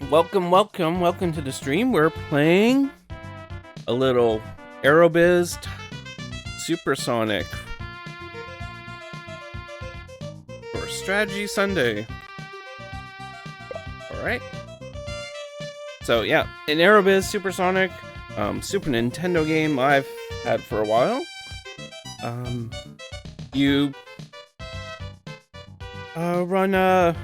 Welcome to the stream. We're playing a little Aerobiz Supersonic for Strategy Sunday. Alright. So yeah, an Aerobiz Supersonic Super Nintendo game I've had for a while. You run a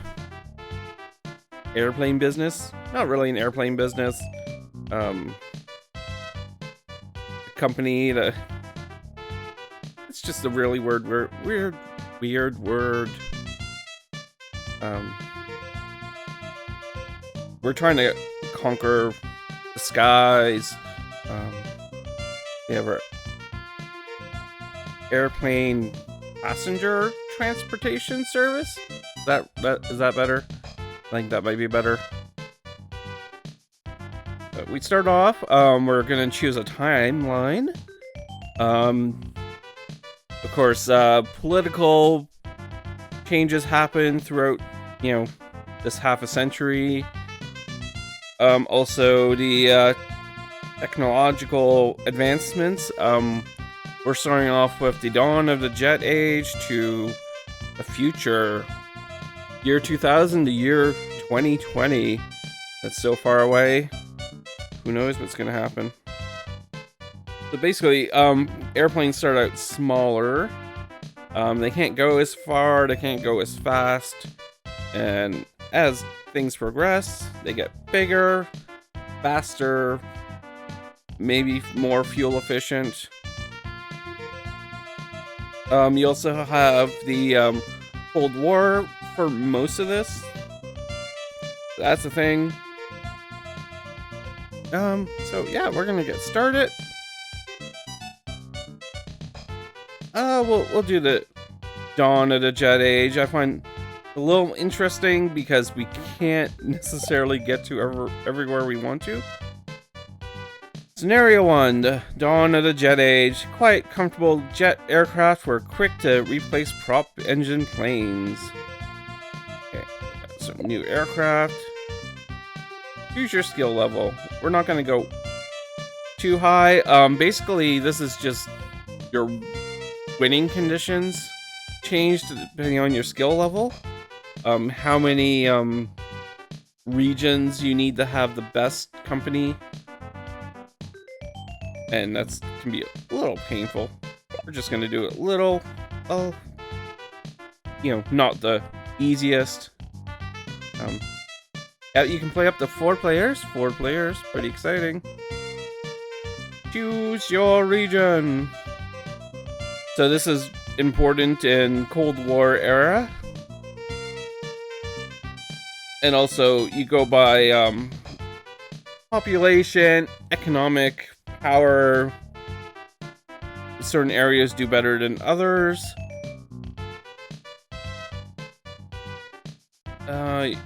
airplane business. Not really an airplane business. A company that it's just a really weird word. We're trying to conquer the skies. We have our airplane passenger transportation service. Is that better? I think that might be better. We start off, we're gonna choose a timeline. Of course, political changes happen throughout, this half a century. Also the technological advancements. We're starting off with the dawn of the jet age to the future. Year 2000 to year 2020. That's so far away. Who knows what's gonna happen? So basically, airplanes start out smaller. They can't go as far, they can't go as fast. And as things progress, they get bigger, faster, maybe more fuel efficient. You also have the Cold War for most of this. That's the thing. So yeah, we're gonna get started. We'll do the dawn of the jet age. I find a little interesting because we can't necessarily get to everywhere we want to. Scenario 1, the dawn of the jet age. Quite comfortable jet aircraft were quick to replace prop engine planes. Okay, got some new aircraft. Choose your skill level. We're not gonna go too high. Basically, this is just your winning conditions changed depending on your skill level. How many regions you need to have the best company, and that's can be a little painful. We're just gonna do it a little, not the easiest. Yeah, you can play up to 4 players. 4 players, pretty exciting. Choose your region. So this is important in Cold War era. And also you go by population, economic power. Certain areas do better than others.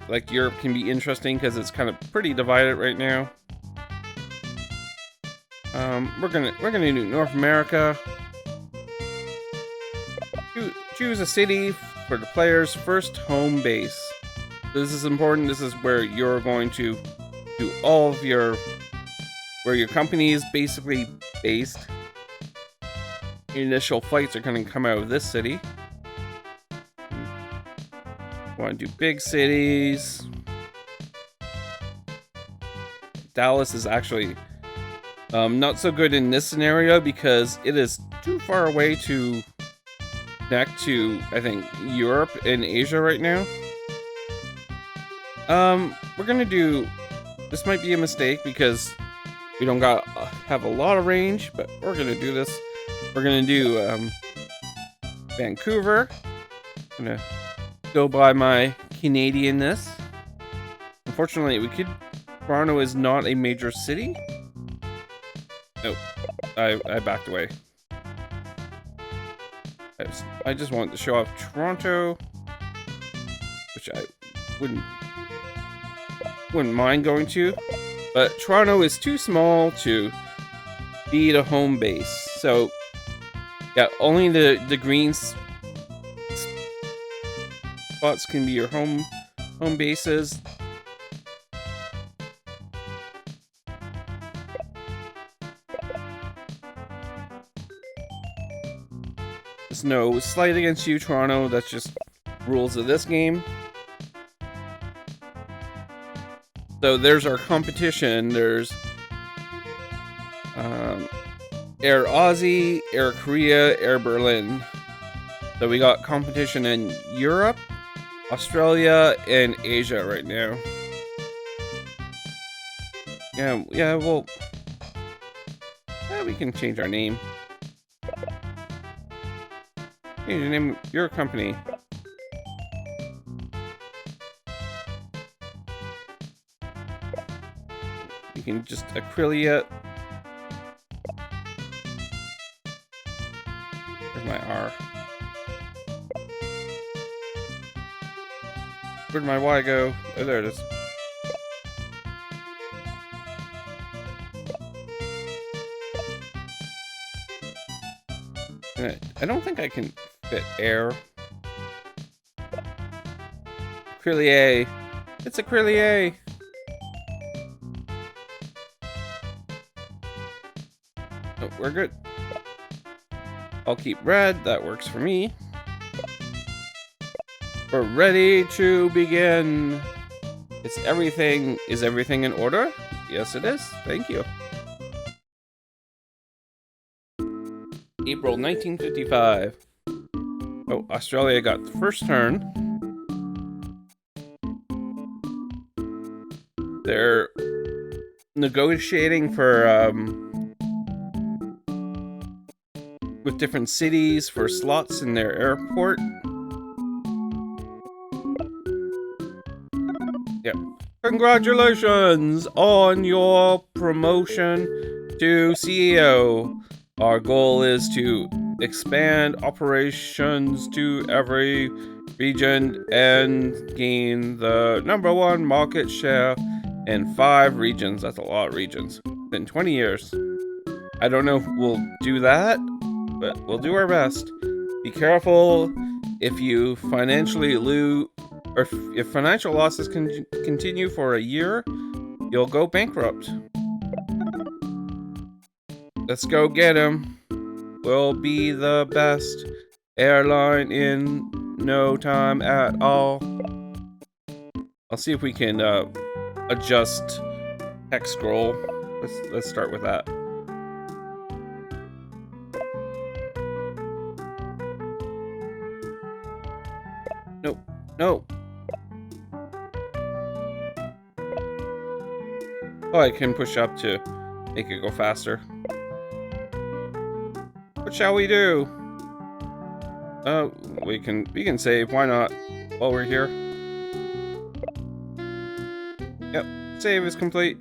Like Europe can be interesting because it's kind of pretty divided right now. We're gonna do North America. Choose a city for the player's first home base. This is important. This is where you're going to do all of where your company is basically based. Initial flights are going to come out of this city. Want to do big cities. Dallas is actually not so good in this scenario because it is too far away to connect to, I think, Europe and Asia right now. We're gonna do, this might be a mistake because we don't have a lot of range, but we're gonna do this. We're gonna do Vancouver. I'm gonna go by my Canadianness. Unfortunately, Toronto is not a major city. Nope, I backed away. I just wanted to show off Toronto, which I wouldn't mind going to, but Toronto is too small to be the home base. So yeah, only the green spots can be your home bases. no slight against you, Toronto. That's just rules of this game. So there's our competition. There's Air Aussie, Air Korea, Air Berlin. So we got competition in Europe, Australia, and Asia right now. Yeah, well, we can change our name. Change the name of your company. You can just Acrylia. Where's my R? Where'd my Y go? Oh, there it is. I don't think I can fit air. Acrylic. It's Acrylic. Oh, we're good. I'll keep red. That works for me. We're ready to begin. Is everything in order? Yes, it is. Thank you. April 1955. Oh, Australia got the first turn. They're negotiating for with different cities for slots in their airport. Yep. Congratulations on your promotion to CEO. Our goal is to expand operations to every region and gain the #1 market share in 5 regions. That's a lot of regions. In 20 years. I don't know if we'll do that, but we'll do our best. Be careful if you financially lose, or if financial losses can continue for a year, you'll go bankrupt. Let's go get him. We'll be the best airline in no time at all. I'll see if we can adjust text scroll. Let's start with that. Nope. No. Oh, I can push up to make it go faster. What shall we do? We can save. Why not? While we're here. Yep. Save is complete.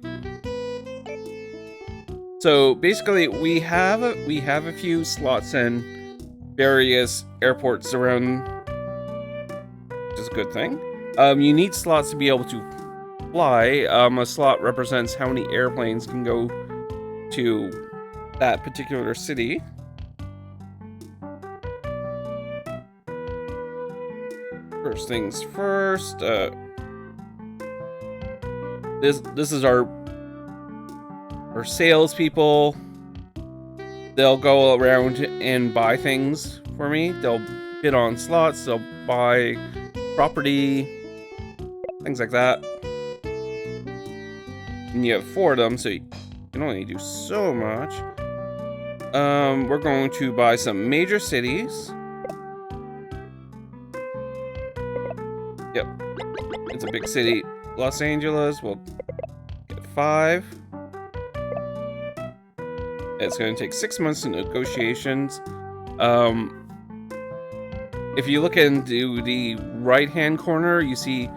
So basically, we have a few slots in various airports around, which is a good thing. You need slots to be able to fly. A slot represents how many airplanes can go to that particular city. First things first. This is our salespeople. They'll go around and buy things for me. They'll bid on slots. They'll buy property, things like that. And you have 4 of them, so you can only do so much. We're going to buy some major cities. Yep, it's a big city. Los Angeles, we'll get 5. It's going to take 6 months in negotiations. If you look into the right-hand corner, you see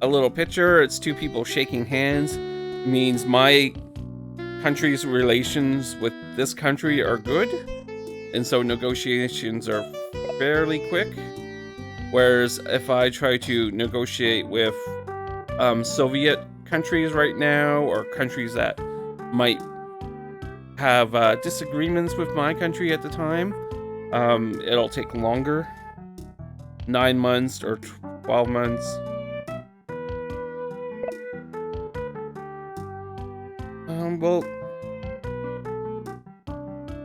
a little picture. It's 2 people shaking hands. It means my country's relations with this country are good, and so negotiations are fairly quick. Whereas if I try to negotiate with Soviet countries right now, or countries that might have disagreements with my country at the time, it'll take longer. 9 months or 12 months. Well,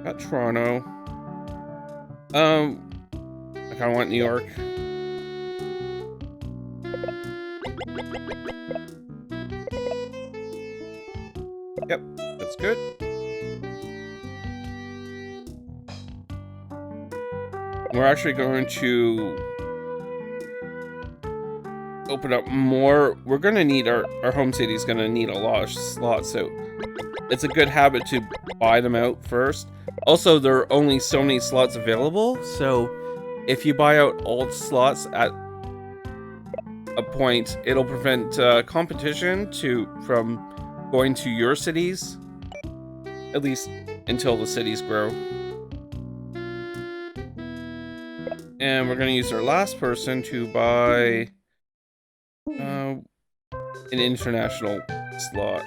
got Toronto. kind of want New York. Yep, that's good. We're actually going to open up more. We're going to need our home city is going to need a lot of slots, so it's a good habit to buy them out first. Also, there are only so many slots available, so if you buy out all slots at a point, it'll prevent competition from going to your cities, at least until the cities grow. And we're going to use our last person to buy an international slot.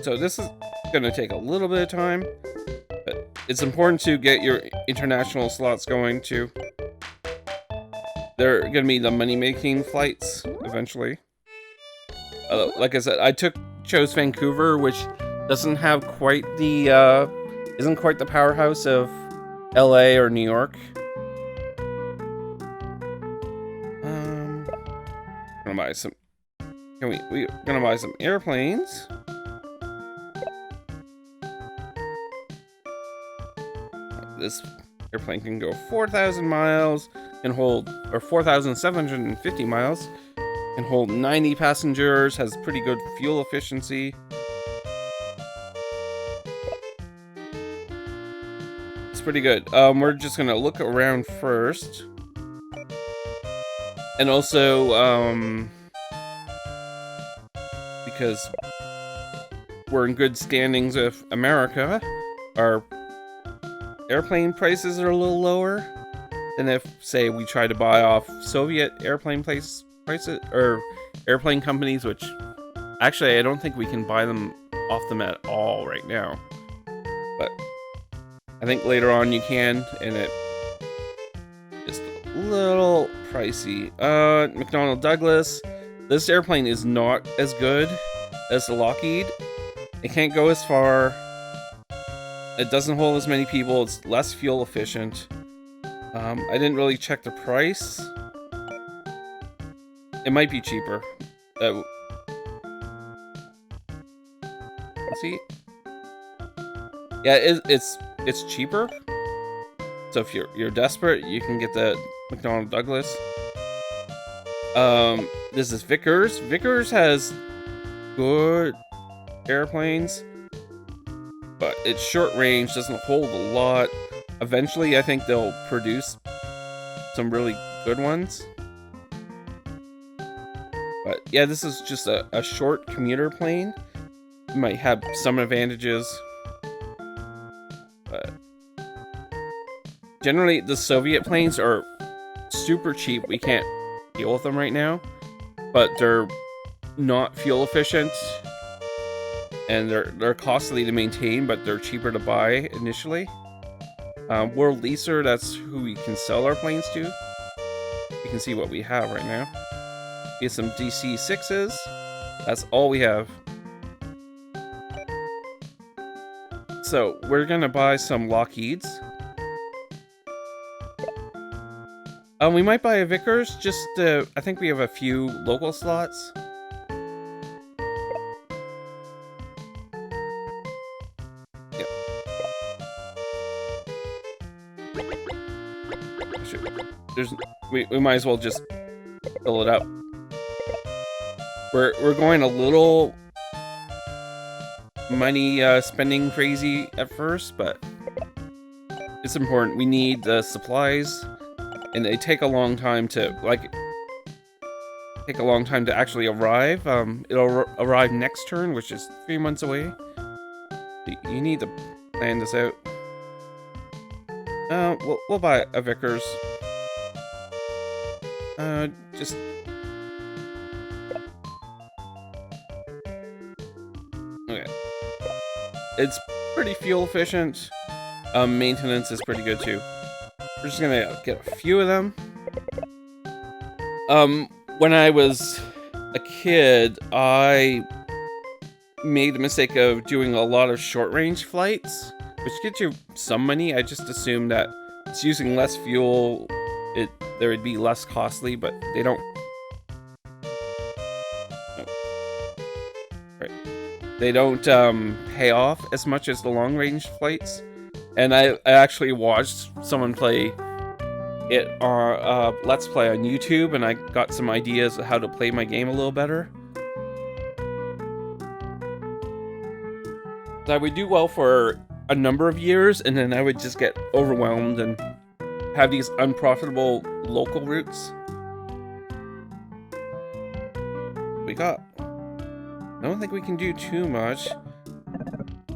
So this is going to take a little bit of time, but it's important to get your international slots going too. They're going to be the money-making flights eventually. Like I said, I chose Vancouver, which doesn't have quite the isn't quite the powerhouse of LA or New York. Gonna buy some. We're gonna buy some airplanes. This airplane can go 4,000 miles and hold, or 4,750 miles, and hold 90 passengers, has pretty good fuel efficiency. It's pretty good. We're just gonna look around first. And also, because we're in good standings with America, our airplane prices are a little lower than if, say, we try to buy off Soviet airplane prices or airplane companies, which actually I don't think we can buy them off them at all right now. But I think later on you can, and it is a little pricey. McDonnell Douglas. This airplane is not as good as the Lockheed. It can't go as far. It doesn't hold as many people. It's less fuel efficient. I didn't really check the price. It might be cheaper. Let's see. Yeah, it's cheaper. So if you're desperate, you can get the McDonnell Douglas. This is Vickers. Vickers has good airplanes, but it's short range, doesn't hold a lot. Eventually, I think they'll produce some really good ones. But yeah, this is just a short commuter plane. It might have some advantages, but generally the Soviet planes are super cheap. We can't deal with them right now, but they're not fuel efficient, and they're costly to maintain, but they're cheaper to buy initially. World Leaser, that's who we can sell our planes to. You can see what we have right now. We have some DC-6s. That's all we have. So we're gonna buy some Lockheeds. We might buy a Vickers, just I think we have a few local slots. Yep. We might as well just fill it up. We're going a little money spending crazy at first, but it's important. We need the supplies, and they take a long time to actually arrive. It'll arrive next turn, which is 3 months away. You need to plan this out. We'll buy a Vickers. Just okay. It's pretty fuel efficient. Maintenance is pretty good too. We're just gonna get a few of them. When I was a kid, I made the mistake of doing a lot of short-range flights, which gets you some money. I just assumed that it's using less fuel, there would be less costly, but they don't. Right. They don't pay off as much as the long-range flights. And I actually watched someone play it on Let's Play on YouTube, and I got some ideas of how to play my game a little better. I would do well for a number of years, and then I would just get overwhelmed and have these unprofitable local routes. We got... I don't think we can do too much.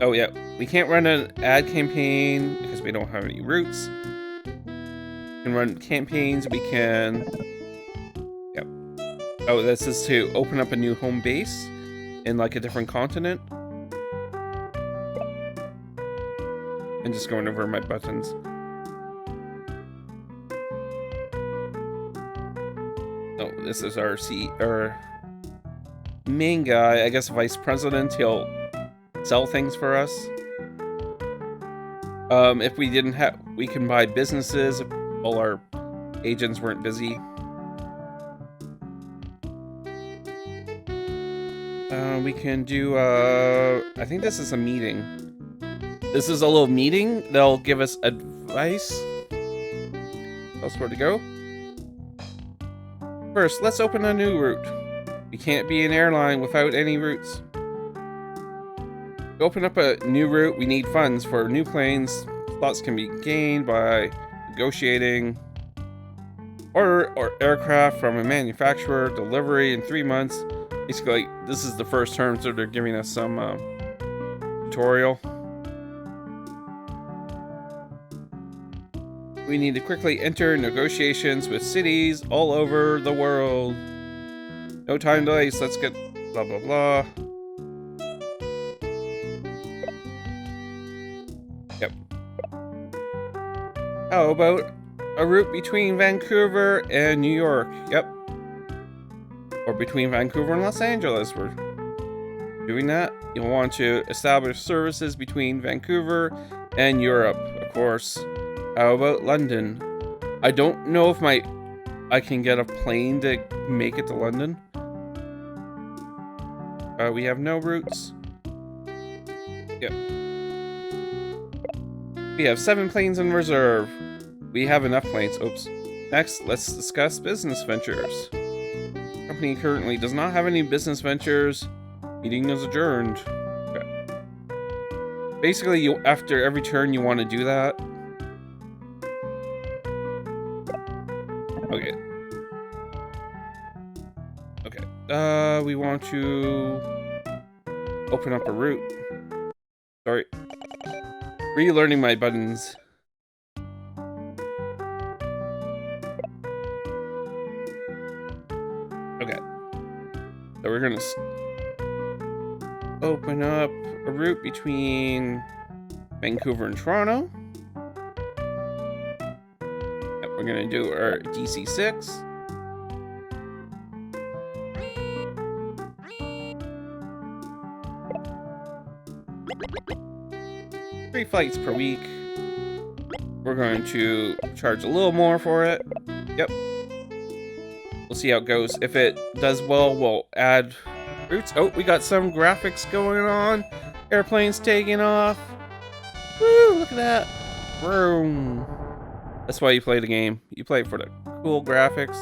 Oh yeah, we can't run an ad campaign because we don't have any routes. We can run campaigns, we can... Yep. Oh, this is to open up a new home base in like a different continent. And just going over my buttons. Oh, this is our main guy, I guess vice president. He'll sell things for us. If we didn't have, we can buy businesses if all our agents weren't busy. We can do, I think this is a meeting. This is a little meeting. They'll give us advice. That's where to go. First, let's open a new route. We can't be an airline without any routes. To open up a new route, we need funds for new planes. Slots can be gained by negotiating or aircraft from a manufacturer. Delivery in 3 months. Basically, this is the first term, so they're giving us some tutorial. We need to quickly enter negotiations with cities all over the world. No time to waste, let's get blah blah blah. Yep. How about a route between Vancouver and New York? Yep. Or between Vancouver and Los Angeles. We're doing that. You'll want to establish services between Vancouver and Europe, of course. How about London? I don't know if I can get a plane to make it to London. We have no routes. Yep. We have 7 planes in reserve. We have enough planes. Oops. Next, let's discuss business ventures. The company currently does not have any business ventures. Meeting is adjourned. Okay. Basically, after every turn, you want to do that. Okay. Okay. We want to open up a route. Sorry. Relearning my buttons. Okay. So we're gonna open up a route between Vancouver and Toronto. We're gonna do our DC6. Three flights per week. We're going to charge a little more for it. Yep. We'll see how it goes. If it does well, we'll add routes. Oh, we got some graphics going on. Airplanes taking off. Woo, look at that. Vroom. That's why you play the game. You play it for the cool graphics.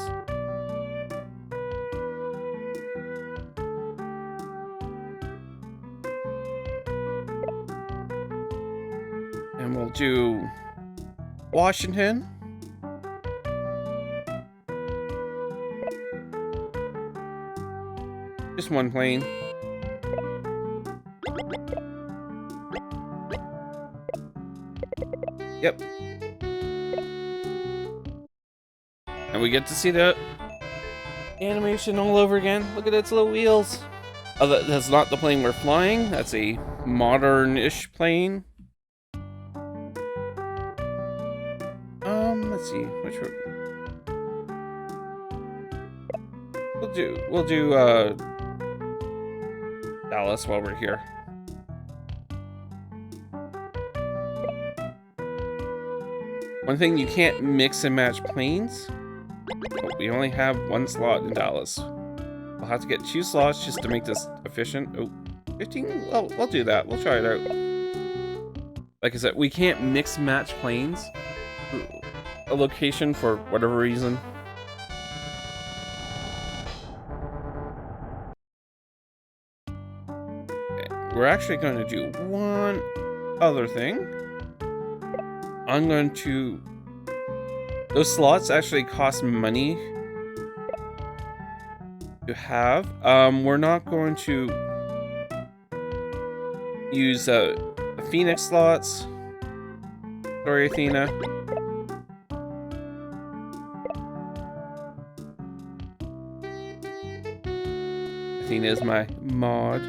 And we'll do Washington. Just one plane. Yep. And we get to see the animation all over again. Look at its little wheels. Oh, that's not the plane we're flying. That's a modern-ish plane. Let's see. Which one? We'll do Dallas while we're here. One thing, you can't mix and match planes. But we only have one slot in Dallas. We'll have to get 2 slots just to make this efficient. Oh, 15? Well, we'll do that. We'll try it out. Like I said, we can't mix match planes. A location for whatever reason. Okay, we're actually going to do one other thing. I'm going to... Those slots actually cost money to have. We're not going to use the Phoenix slots. Sorry, Athena. Athena is my mod.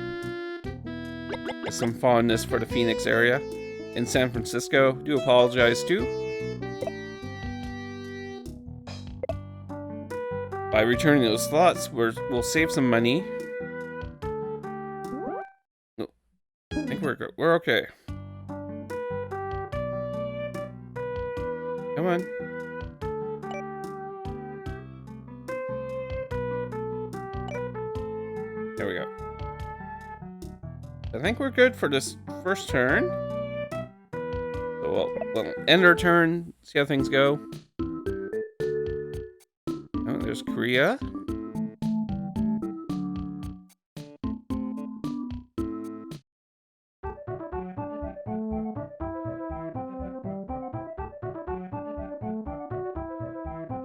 With some fondness for the Phoenix area. In San Francisco, do apologize too. By returning those slots, we'll save some money. Oh, I think we're good. We're okay. Come on. There we go. I think we're good for this first turn. So we'll end our turn, see how things go. Oh, there's Korea.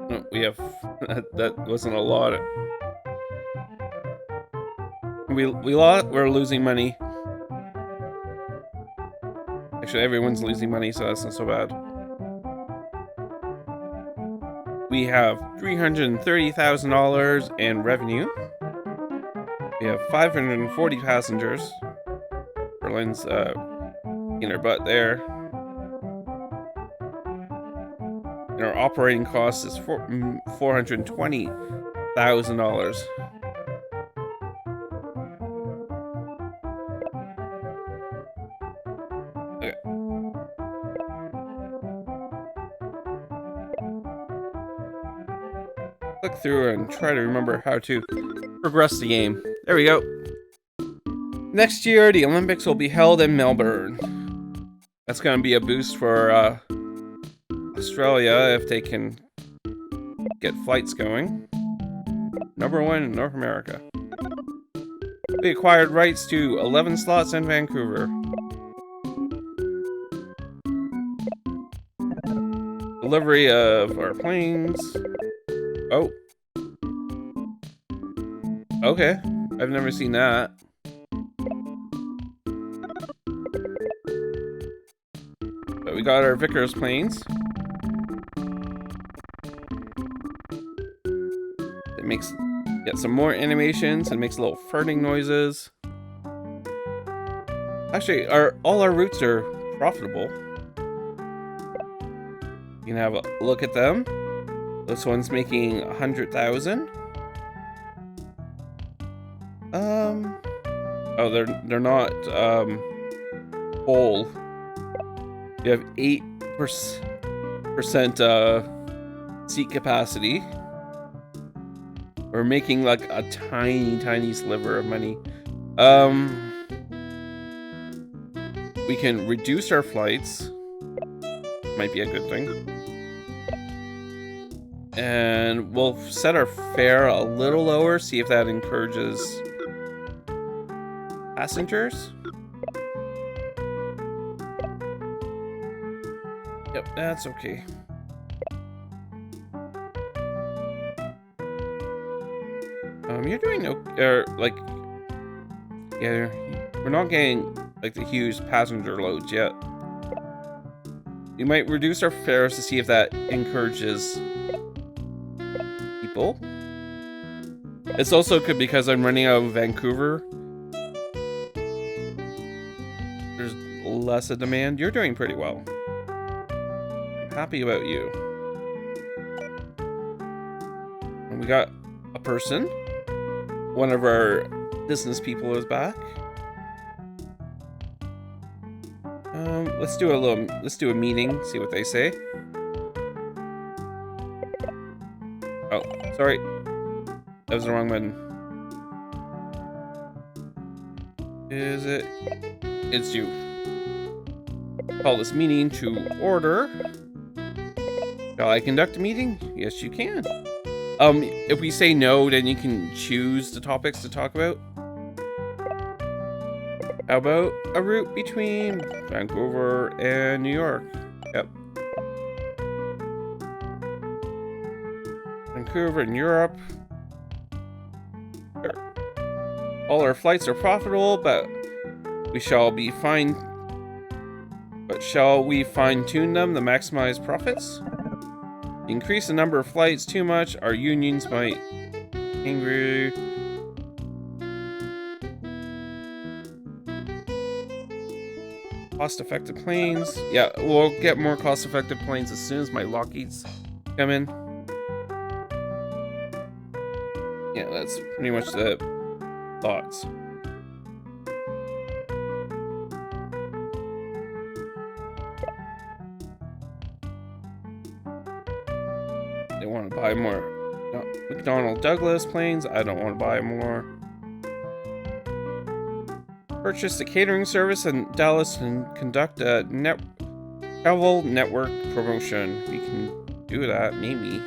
Oh, we have that wasn't a lot. We're losing money. Actually, everyone's losing money, so that's not so bad. We have $330,000 in revenue. We have 540 passengers. Berlin's in her butt there. And our operating cost is $420,000. Okay. Click through and try to remember how to progress the game. There we go. Next year, the Olympics will be held in Melbourne. That's going to be a boost for Australia if they can get flights going. #1 in North America. We acquired rights to 11 slots in Vancouver. Delivery of our planes. Oh. Okay. I've never seen that. But we got our Vickers planes. It makes... Get some more animations and makes little farting noises. Actually, all our routes are profitable. You can have a look at them. This one's making 100,000. Oh, they're not whole. You have 8% seat capacity. We're making like a tiny sliver of money. We can reduce our flights. Might be a good thing. And we'll set our fare a little lower, see if that encourages passengers. Yep, that's okay. You're doing no, like, yeah, we're not getting like the huge passenger loads yet. You might reduce our fares to see if that encourages people. It's also good because I'm running out of Vancouver. There's less of demand. You're doing pretty well. I'm happy about you. And we got a person. one of our business people is back. Let's do a meeting, see what they say. Oh, sorry. That was the wrong button. Is it? It's you. Call this meeting to order. Shall I conduct a meeting? Yes, you can. If we say no, then you can choose the topics to talk about. How about a route between Vancouver and New York? Yep. Vancouver and Europe. All our flights are profitable, but shall we fine-tune them to maximize profits? Increase the number of flights too much, our unions might angry. Cost-effective planes. Yeah, we'll get more cost-effective planes as soon as my Lockheeds come in. Yeah, that's pretty much the thoughts. They want to buy more McDonnell Douglas planes. I don't want to buy more. Purchase a catering service in Dallas and conduct a travel network promotion. We can do that, maybe.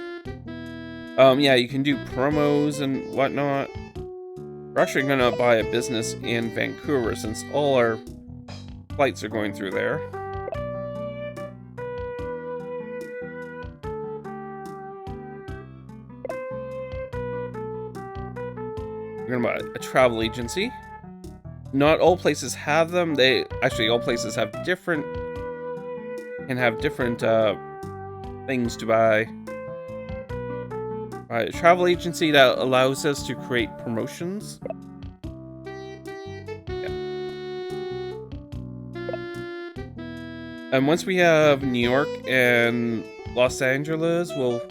Yeah, you can do promos and whatnot. We're actually gonna buy a business in Vancouver since all our flights are going through there. We're gonna buy a travel agency. Not all places have them. All places have different things to buy. A travel agency that allows us to create promotions. Yeah. And once we have New York and Los Angeles, we'll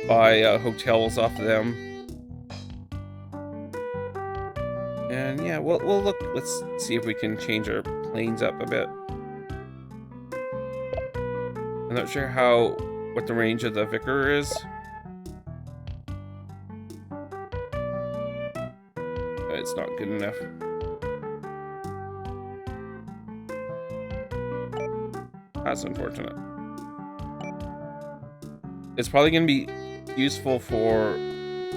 buy hotels off of them. And yeah, we'll look. Let's see if we can change our planes up a bit. I'm not sure what the range of the Vicar is. It's not good enough. That's unfortunate. It's probably going to be useful for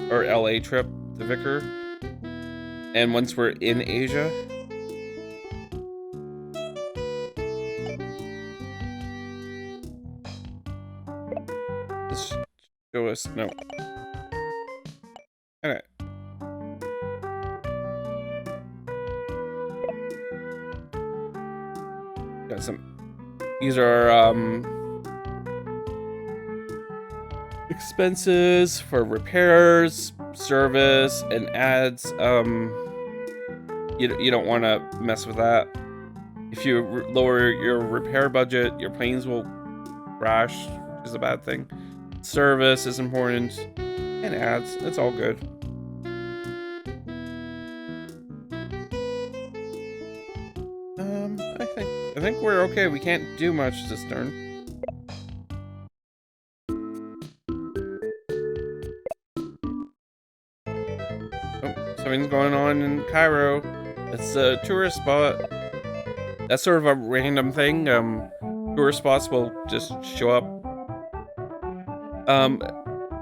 our LA trip, the Vicar. And once we're in Asia. Let's show us. No. Alright. Got some. These are expenses for repairs, service, and ads. You don't want to mess with that. If you lower your repair budget, your planes will crash, which is a bad thing. Service is important, and ads. It's all good. I think we're okay. We can't do much this turn. Oh, something's going on in Cairo. It's a tourist spot. That's sort of a random thing. Tourist spots will just show up.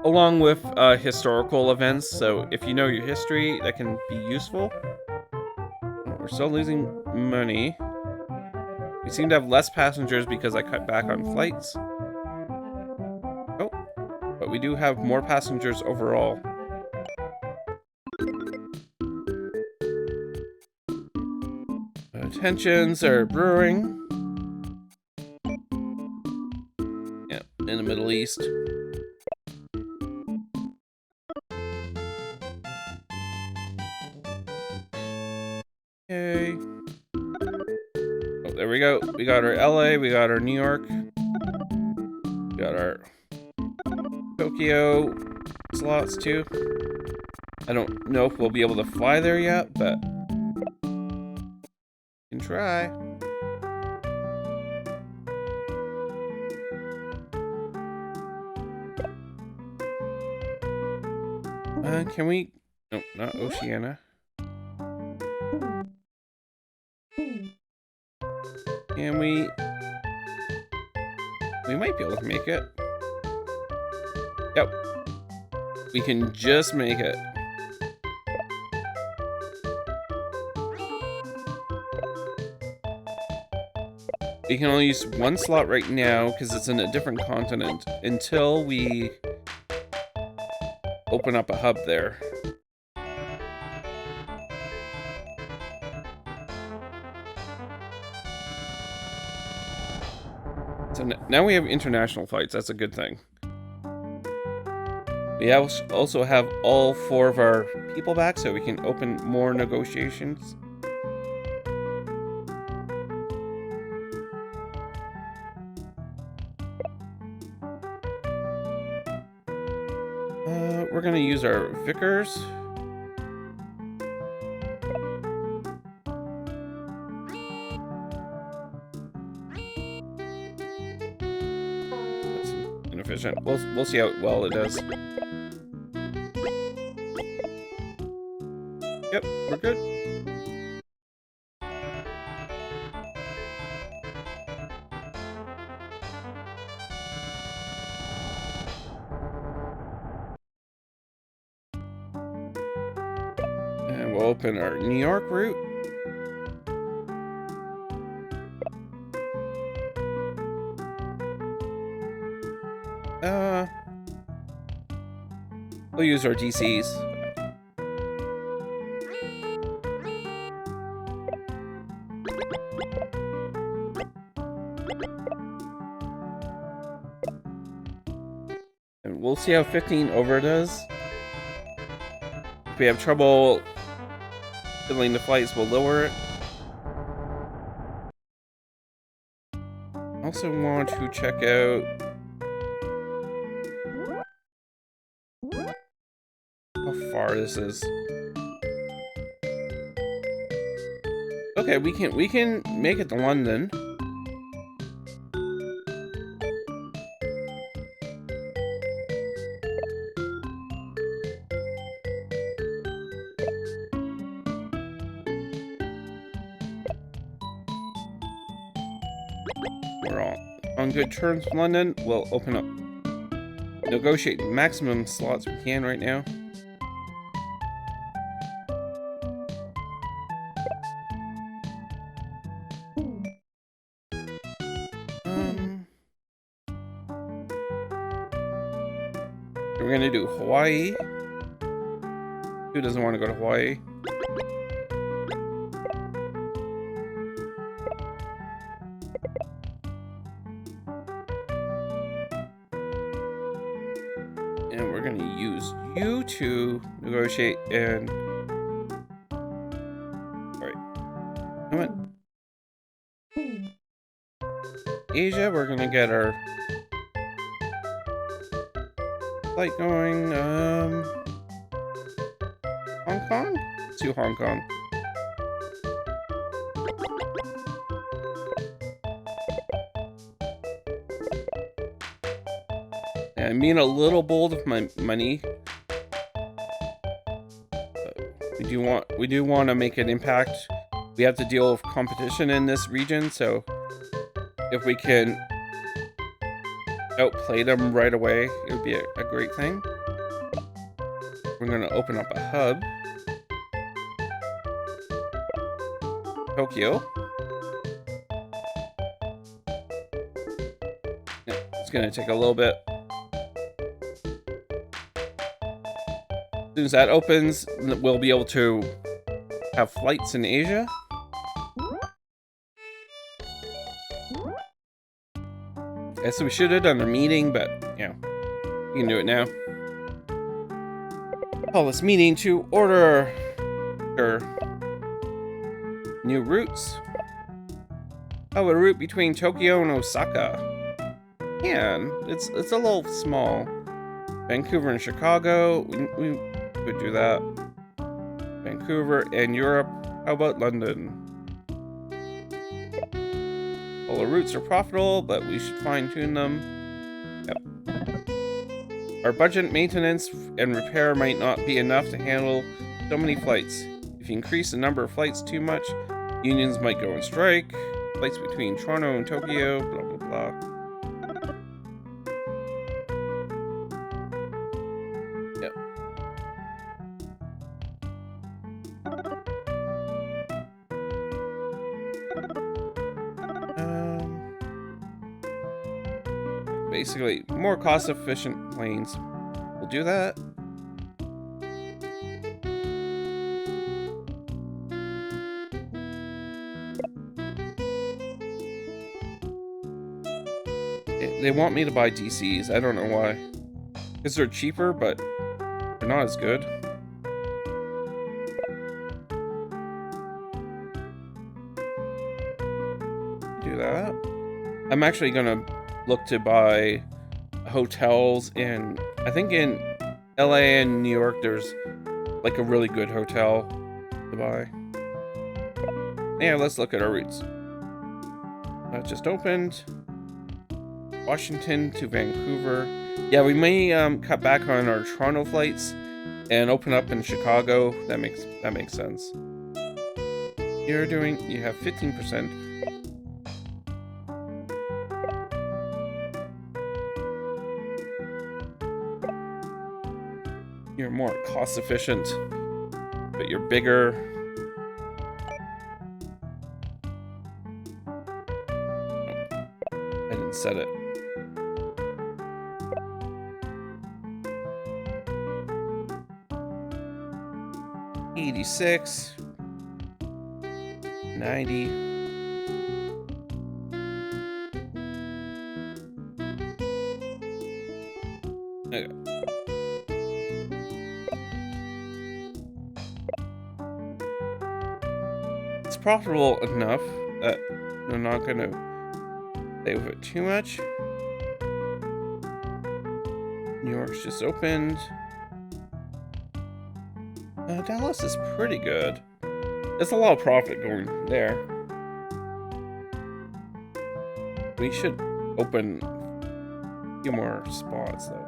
Along with historical events. So if you know your history, that can be useful. We're still losing money. We seem to have less passengers because I cut back on flights. Oh, but we do have more passengers overall. Tensions are brewing. Yeah, in the Middle East. Okay. Oh, there we go. We got our LA, we got our New York. We got our Tokyo slots too. I don't know if we'll be able to fly there yet, but we can try. Can we? No, not Oceania. Can we? We might be able to make it. Yep. We can just make it. We can only use one slot right now because it's in a different continent until we open up a hub there. So now we have international flights. That's a good thing. We also have all 4 of our people back, so we can open more negotiations. We're gonna use our Vickers. That's inefficient. We'll see how well it does. Yep, we're good. And we'll open our New York route. We'll use our DCs. And we'll see how 15 over does. If we have trouble filling the flights, we'll lower it. Also want to check out how far this is. Okay, we can make it to London. We're all on good terms with London. We'll open up, negotiate maximum slots we can right now. We're gonna do Hawaii. Who doesn't want to go to Hawaii? And we're gonna use you to negotiate and... Alright. Come on. Asia, we're gonna get our flight going. Hong Kong? To Hong Kong. Yeah, I'm being a little bold with my money. We do want to make an impact. We have to deal with competition in this region, so if we can outplay them right away, it would be a great thing. We're going to open up a hub. Tokyo. Yeah, it's going to take a little bit. As soon as that opens, we'll be able to have flights in Asia. Yeah, so we should have done a meeting, but, you know, we can do it now. Call this meeting to order new routes. Oh, a route between Tokyo and Osaka. Yeah, it's a little small. Vancouver and Chicago. Would do that. Vancouver and Europe. How about London? Well, the routes are profitable, but we should fine-tune them. Yep. Our budget maintenance and repair might not be enough to handle so many flights. If you increase the number of flights too much, unions might go on strike. Flights between Toronto and Tokyo, blah, blah, blah. Yep. Basically, more cost-efficient planes. We'll do that. They want me to buy DCs. I don't know why. Because they're cheaper, but they're not as good. Do that. I'm actually gonna look to buy hotels in, I think in LA and New York, there's like a really good hotel to buy. Yeah, let's look at our routes. That just opened. Washington to Vancouver. Yeah, we may cut back on our Toronto flights and open up in Chicago. That makes sense. You have 15%. You're more cost efficient, but you're bigger. I didn't set it. $86, $90. Okay. It's profitable enough that I'm not gonna play with it too much. New York's just opened. Dallas is pretty good. There's a lot of profit going there. We should open a few more spots though.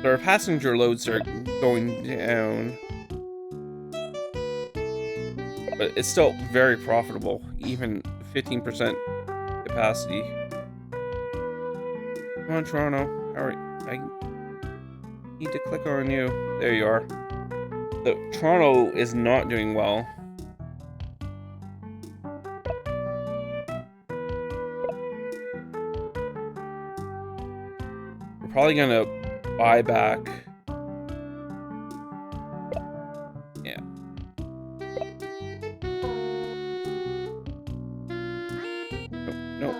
So our passenger loads are going down, but it's still very profitable, even 15% capacity. Come on, Toronto. Alright, I need to click on you. There you are. So, Toronto is not doing well. We're probably gonna buy back. Yeah. No.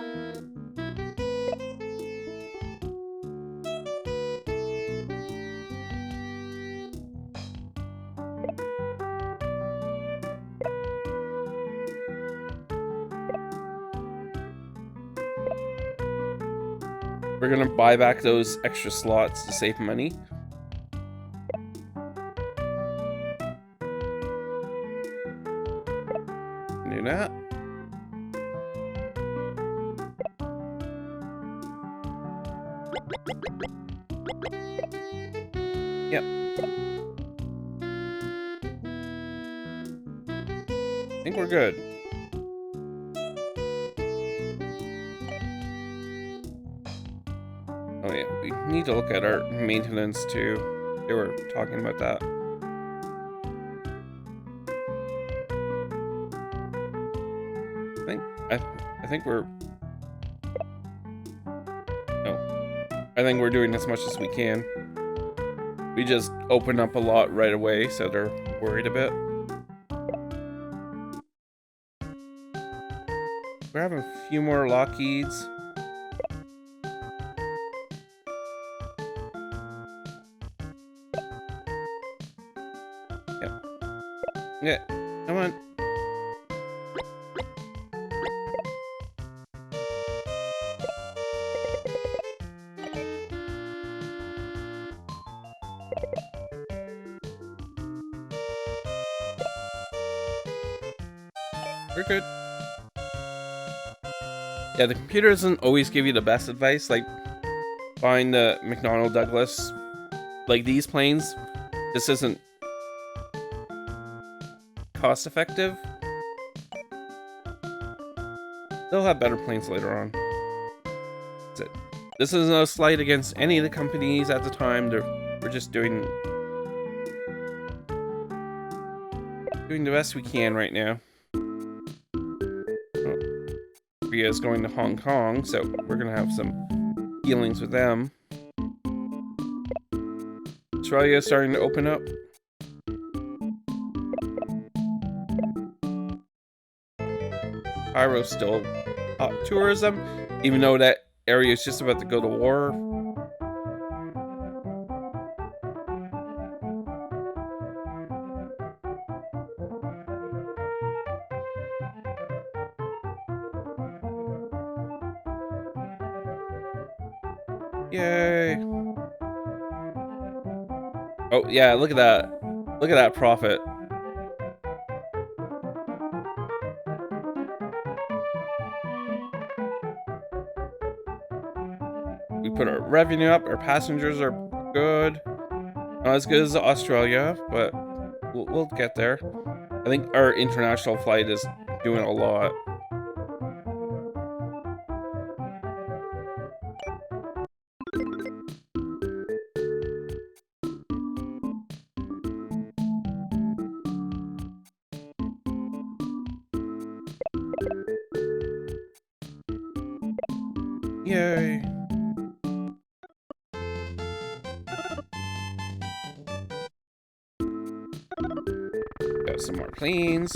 We're gonna buy back those extra slots to save money. Do that. Yep. I think we're good. Oh yeah, we need to look at our maintenance too. They were talking about that. I think we're... No. I think we're doing as much as we can. We just open up a lot right away, so they're worried a bit. We're having a few more Lockheeds. Yeah, come on. We're good. Yeah, the computer doesn't always give you the best advice. Like, find the McDonnell Douglas. Like, these planes, this isn't cost effective. They'll have better planes later on. That's it. This is no slight against any of the companies at the time. We're just doing the best we can right now. Korea is going to Hong Kong, so we're gonna have some dealings with them. Australia is starting to open up. Cairo's still hot tourism, even though that area is just about to go to war. Yay. Oh, yeah, look at that. Look at that profit. We put our revenue up. Our passengers are good. Not as good as Australia, but we'll get there. I think our international flight is doing a lot. Yay. Got some more planes.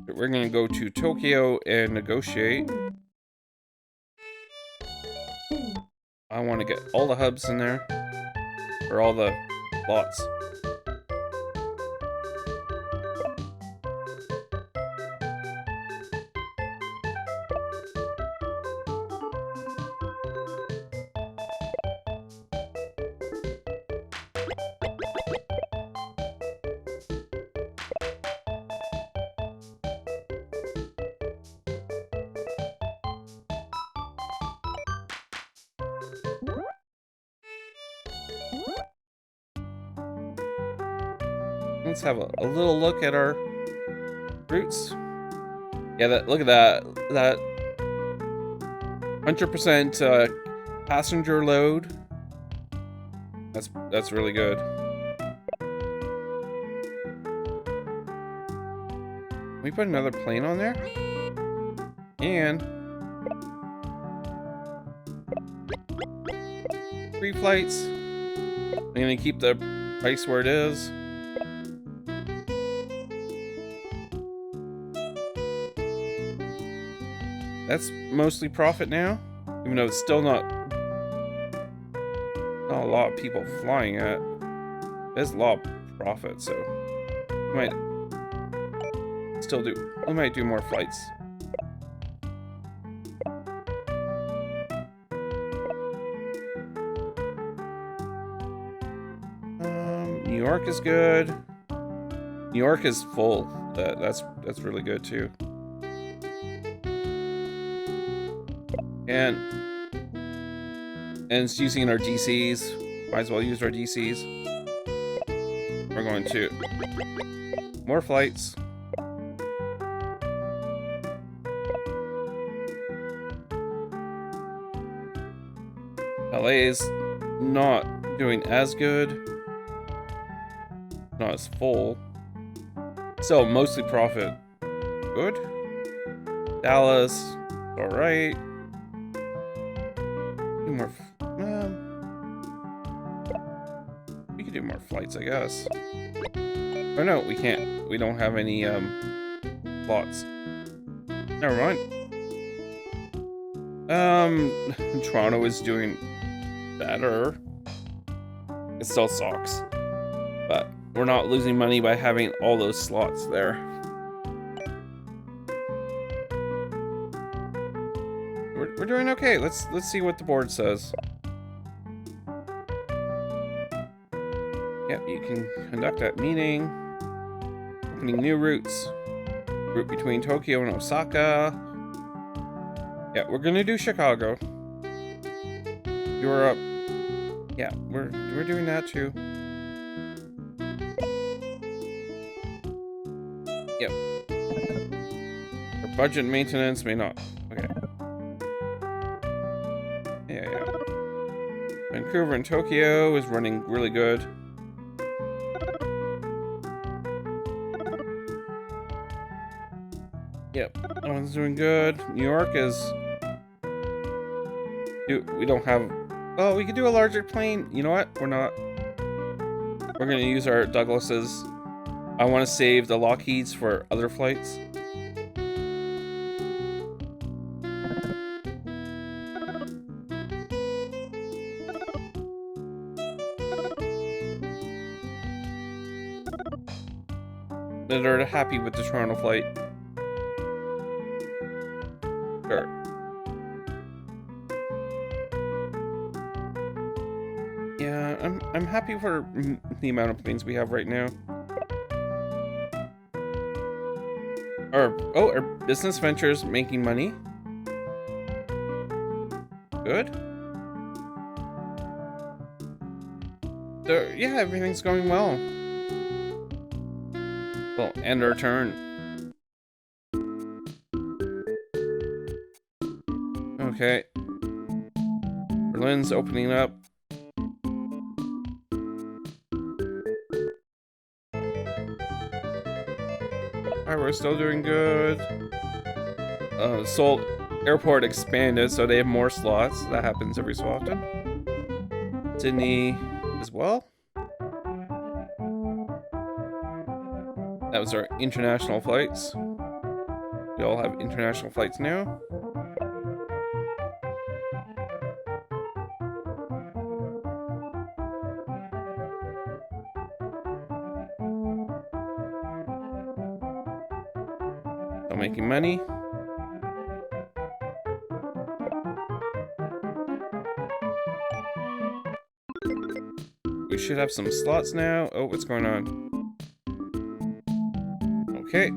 We're gonna go to Tokyo and negotiate. I want to get all the hubs in there. Or all the lots. Let's have a little look at our routes. Yeah, look at that 100% passenger load. That's really good. Can we put another plane on there? And 3 flights. I'm gonna keep the price where it is. That's mostly profit now, even though it's still not a lot of people flying it. There's a lot of profit, so we might do more flights. New York is good. New York is full. That's really good too. And it's using our DCs. Might as well use our DCs. We're going to more flights. LA is not doing as good. Not as full. Still mostly profit. Good. Dallas, alright. More. We could do more flights, I guess. Oh no, we can't. We don't have any plots. Never mind. Toronto is doing better. It still sucks, but we're not losing money by having all those slots there. We're doing okay. Let's see what the board says. Yep, you can conduct that meeting. opening new routes. Route between Tokyo and Osaka. Yeah, we're gonna do Chicago. Europe. Yeah, we're doing that too. Yep. For budget maintenance may not. Okay. Yeah. Vancouver and Tokyo is running really good. Yep, that one's doing good. New York is... We don't have... Oh, we could do a larger plane. You know what? We're not. We're gonna use our Douglases. I want to save the Lockheeds for other flights. That are happy with the Toronto flight. Sure. Yeah, I'm happy for the amount of planes we have right now. Our business ventures making money. Good. So yeah, everything's going well. We'll end our turn. Okay. Berlin's opening up. Alright, we're still doing good. Seoul Airport expanded, so they have more slots. That happens every so often. Sydney as well. That was our international flights. We all have international flights now. Still making money. We should have some slots now. Oh, what's going on? Okay.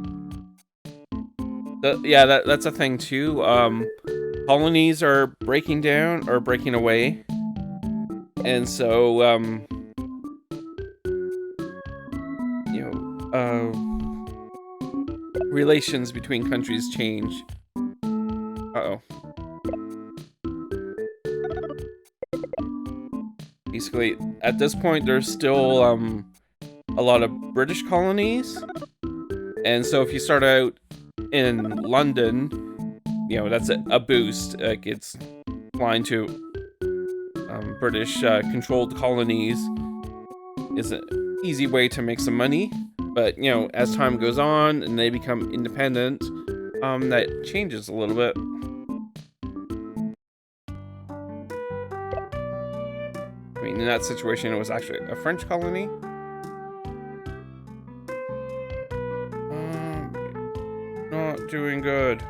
Yeah, that's a thing too. Colonies are breaking down or breaking away. And so, you know, relations between countries change. Uh-oh. Basically, at this point, there's still a lot of British colonies. And so if you start out in London, you know, that's a boost. Like, it's flying to British controlled colonies is an easy way to make some money. But, you know, as time goes on and they become independent, that changes a little bit. I mean, in that situation, it was actually a French colony. Not doing good.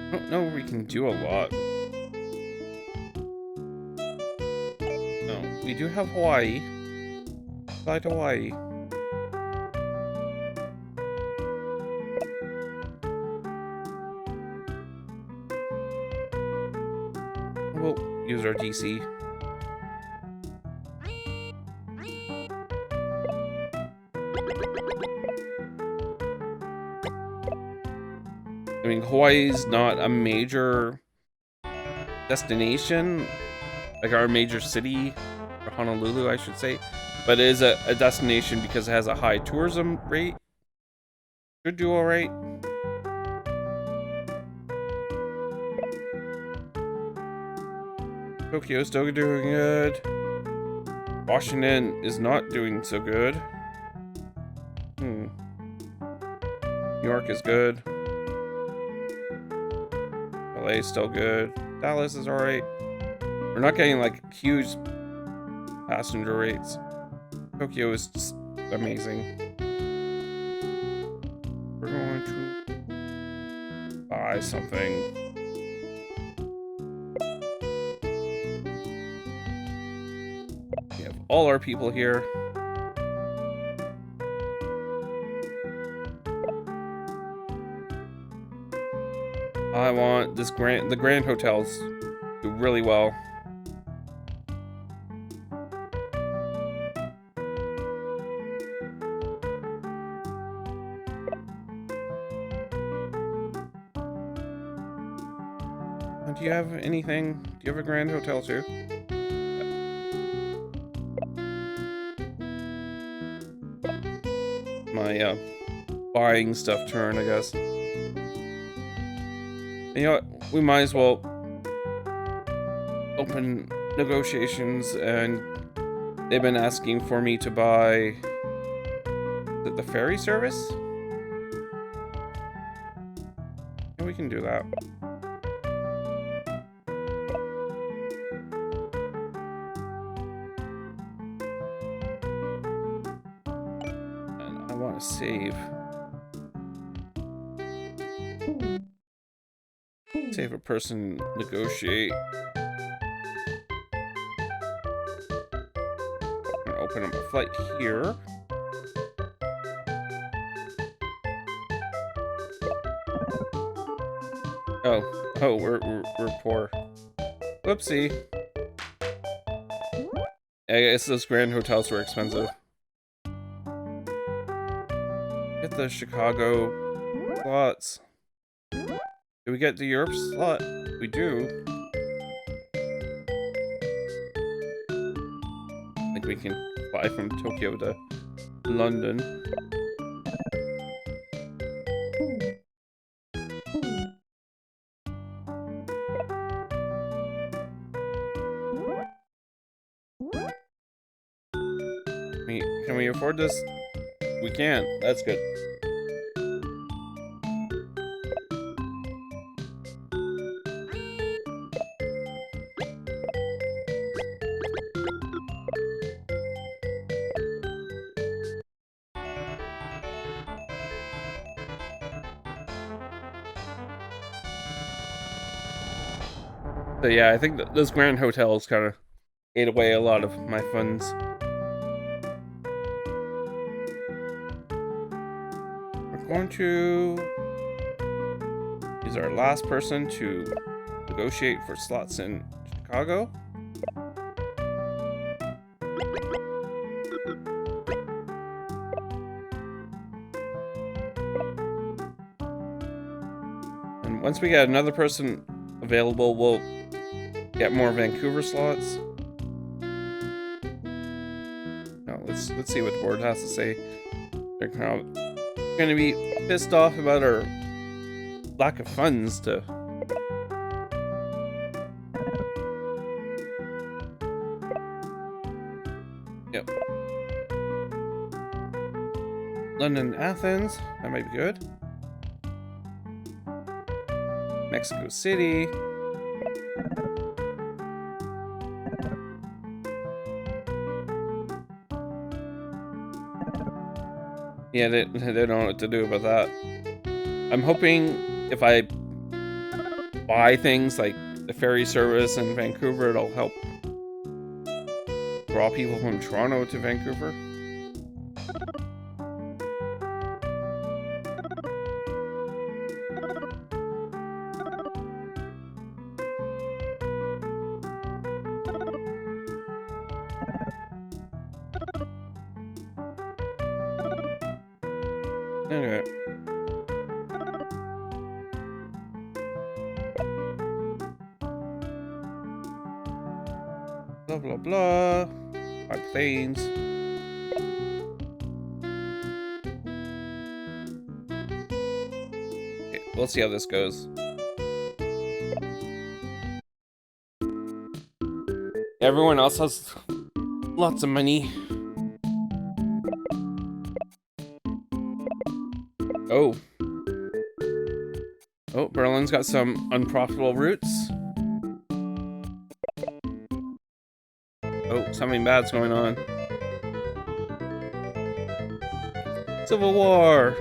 I don't know, we can do a lot. No, we do have Hawaii. Fly to Hawaii. We'll use our DC. I mean, Hawaii's not a major destination, like our major city, or Honolulu, I should say, but it is a destination because it has a high tourism rate. Should do all right. Tokyo's still doing good. Washington is not doing so good. New York is good. LA is still good. Dallas is alright. We're not getting like huge passenger rates. Tokyo is just amazing. We're going to buy something. We have all our people here. I want this the Grand Hotels do really well. Do you have anything? Do you have a Grand Hotel too? My buying stuff turn, I guess. And you know what? We might as well open negotiations, and they've been asking for me to buy the ferry service. And we can do that. And I want to save. Save a person, negotiate. I'm gonna open up a flight here. Oh, we're poor. Whoopsie. I guess those Grand Hotels were expensive. Get the Chicago slots. Do we get the Europe slot? We do. I think we can fly from Tokyo to London. Can we afford this? We can. That's good. So yeah, I think those Grand Hotels kind of ate away a lot of my funds. We're going to use our last person to negotiate for slots in Chicago. And once we get another person available, we'll get more Vancouver slots. Now let's see what the board has to say. They're kind of gonna be pissed off about our lack of funds to. Yep. London, Athens. That might be good. Mexico City. Yeah, they don't know what to do about that. I'm hoping if I buy things like the ferry service in Vancouver, it'll help draw people from Toronto to Vancouver. Okay. Blah blah blah. Our planes. Okay, we'll see how this goes. Everyone else has lots of money. Oh. Oh, Berlin's got some unprofitable routes. Oh, something bad's going on. Civil War.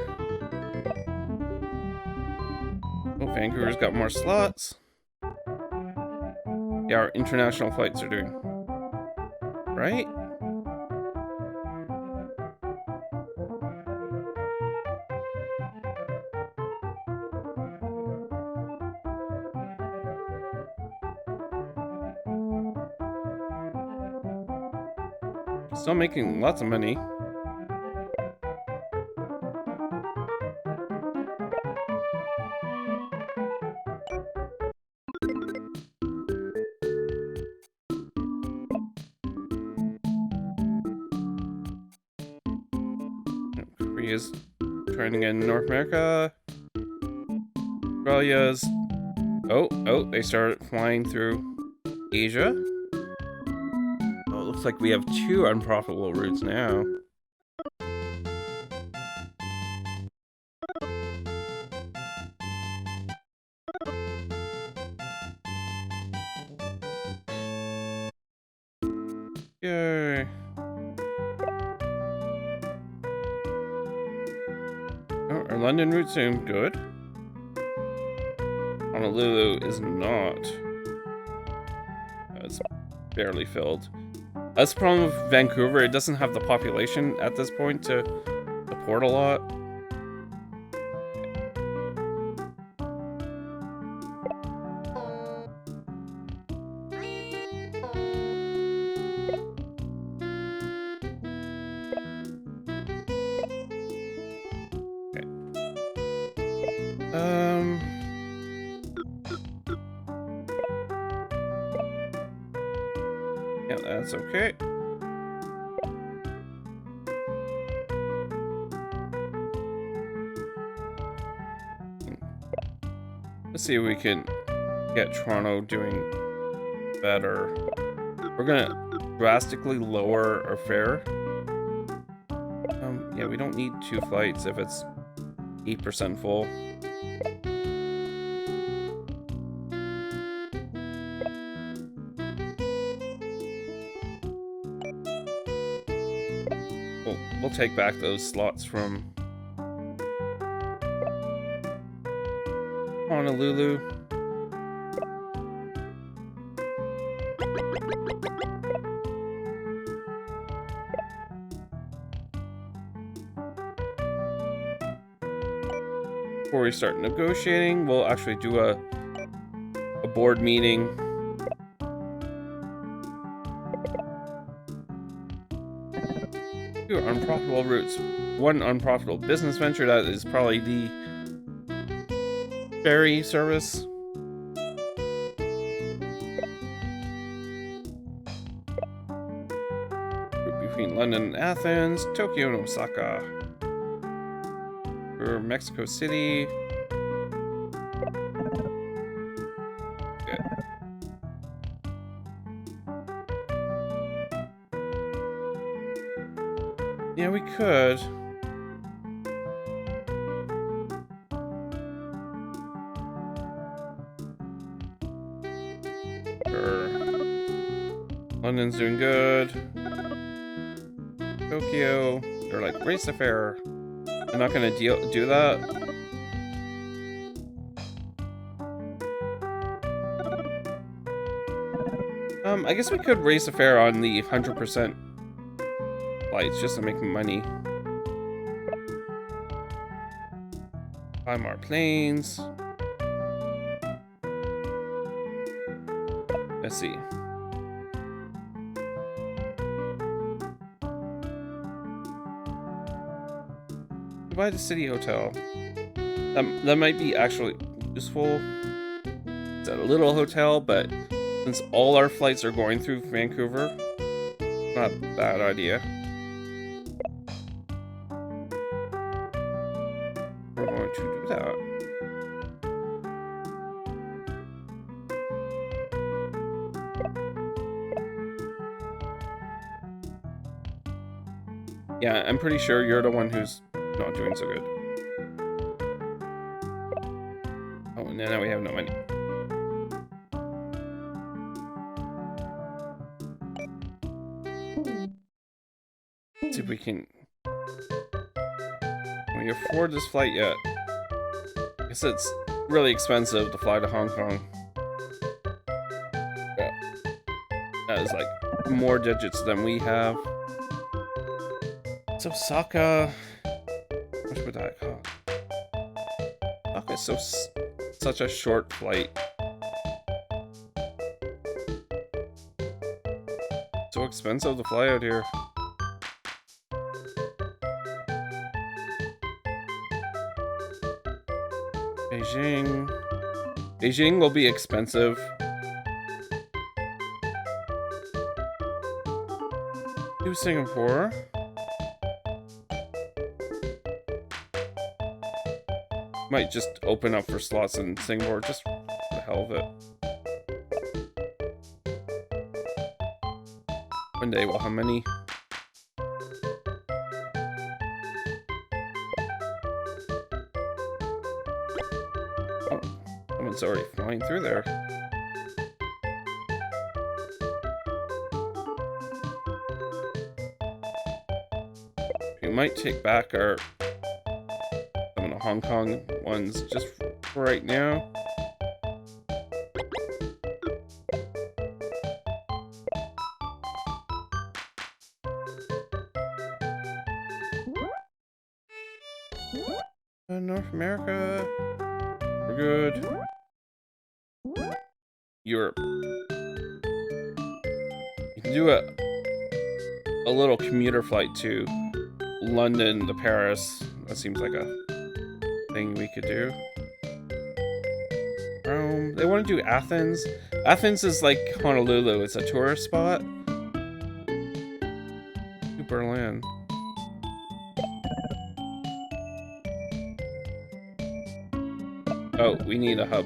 Oh, Vancouver's got more slots. Yeah, our international flights are doing. Right? Still making lots of money. Korea's trying to get in North America. Australia's... Oh, they started flying through Asia. Oh, it looks like we have 2 unprofitable routes now. Yay. Oh, our London route's doing good. Honolulu is not. It's barely filled. That's the problem with Vancouver. It doesn't have the population at this point to support a lot. Yeah, that's okay. Let's see if we can get Toronto doing better. We're gonna drastically lower our fare. Yeah, we don't need 2 flights if it's 8% full. We'll take back those slots from Honolulu. Before we start negotiating, we'll actually do a board meeting. Two unprofitable routes. One unprofitable business venture, that is probably the ferry service. Route between London and Athens, Tokyo and Osaka. For Mexico City. Good. Yeah, we could. Sure. London's doing good. Tokyo, they're like, raise the fare. They're not gonna do that. I guess we could raise the fare on the 100% flights just to make money. Buy more planes. Let's see. Buy the city hotel. That might be actually useful. It's a little hotel, but since all our flights are going through Vancouver, not a bad idea. We're going to do that. Yeah, I'm pretty sure you're the one who's not doing so good. Oh, and now we have no money. Let's see if we can we afford this flight yet? I guess it's really expensive to fly to Hong Kong. Yeah. That is like more digits than we have. So Osaka, how much would that cost? Osaka is such a short flight. So expensive to fly out here. Beijing. Beijing will be expensive. To Singapore. Might just open up for slots in Singapore just for the hell of it. One day we'll have many. Oh, someone's already flying through there. We might take back our some of the Hong Kong ones just for right now. North America, we're good. Europe, you can do a little commuter flight to London to Paris. That seems like a thing we could do. Rome, they want to do Athens. Athens is like Honolulu, it's a tourist spot. To Berlin. Oh, we need a hub.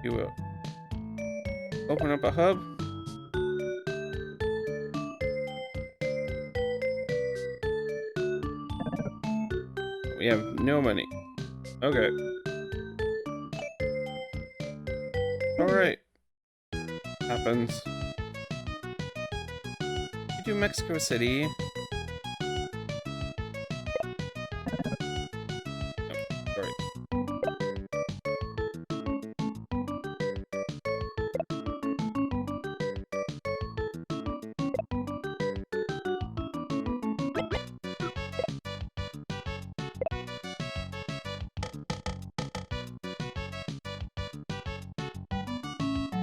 You will open up a hub. We have no money. Okay. Alright. Happens. Do Mexico City. Oh, sorry.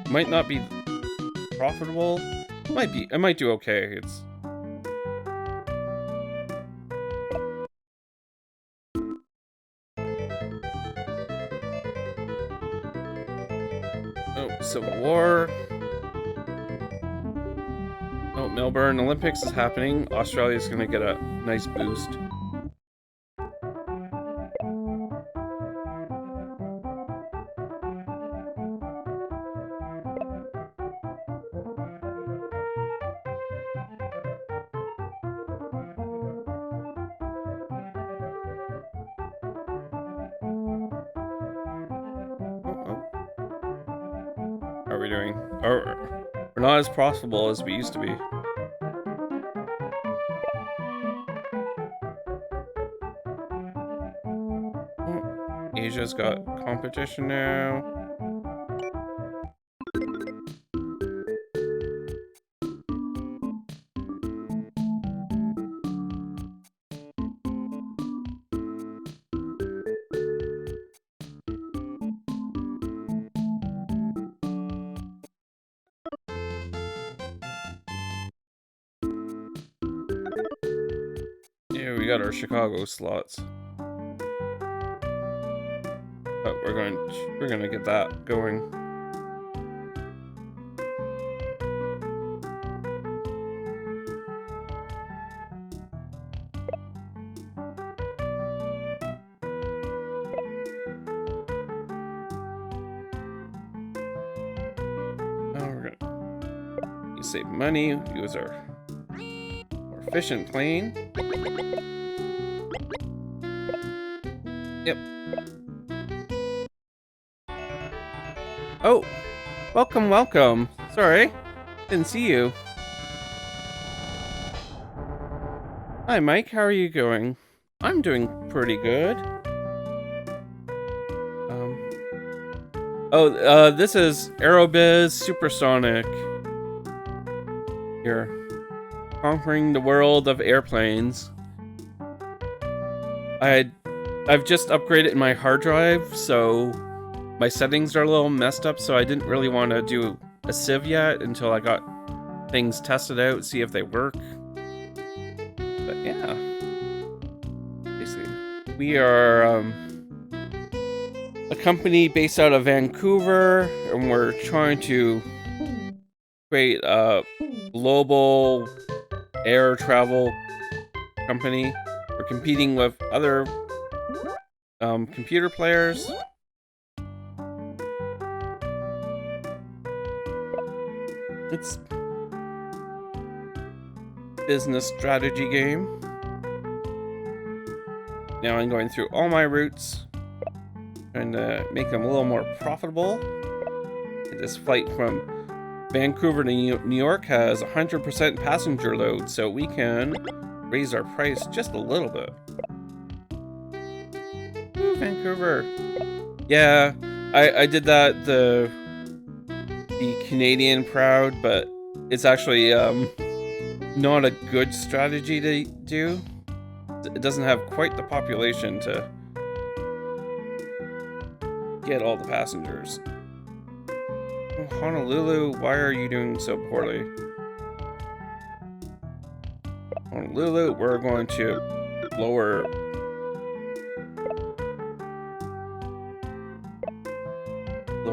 Might not be profitable. Might be. I might do okay. It's Civil War. Oh, Melbourne Olympics is happening. Australia's gonna get a nice boost. How are we doing? Oh, we're not as profitable as we used to be. Oh, Asia's got competition now. Yeah, we got our Chicago slots. But we're gonna get that going. Now we're gonna save money, use our more efficient plane. Yep. Oh, welcome. Sorry. Didn't see you. Hi, Mike. How are you going? I'm doing pretty good. This is Aerobiz Supersonic. Here, conquering the world of airplanes. I've just upgraded my hard drive, so my settings are a little messed up. So I didn't really want to do a sieve yet until I got things tested out, see if they work. But yeah, basically, we are a company based out of Vancouver, and we're trying to create a global air travel company. We're competing with other computer players. It's business strategy game. Now I'm going through all my routes, trying to make them a little more profitable. This flight from Vancouver to New York has 100% passenger load, so we can raise our price just a little bit. Ooh, Vancouver. Yeah, I did that the Canadian proud, but it's actually not a good strategy to do. It doesn't have quite the population to get all the passengers. Oh, Honolulu, why are you doing so poorly? Honolulu, we're going to lower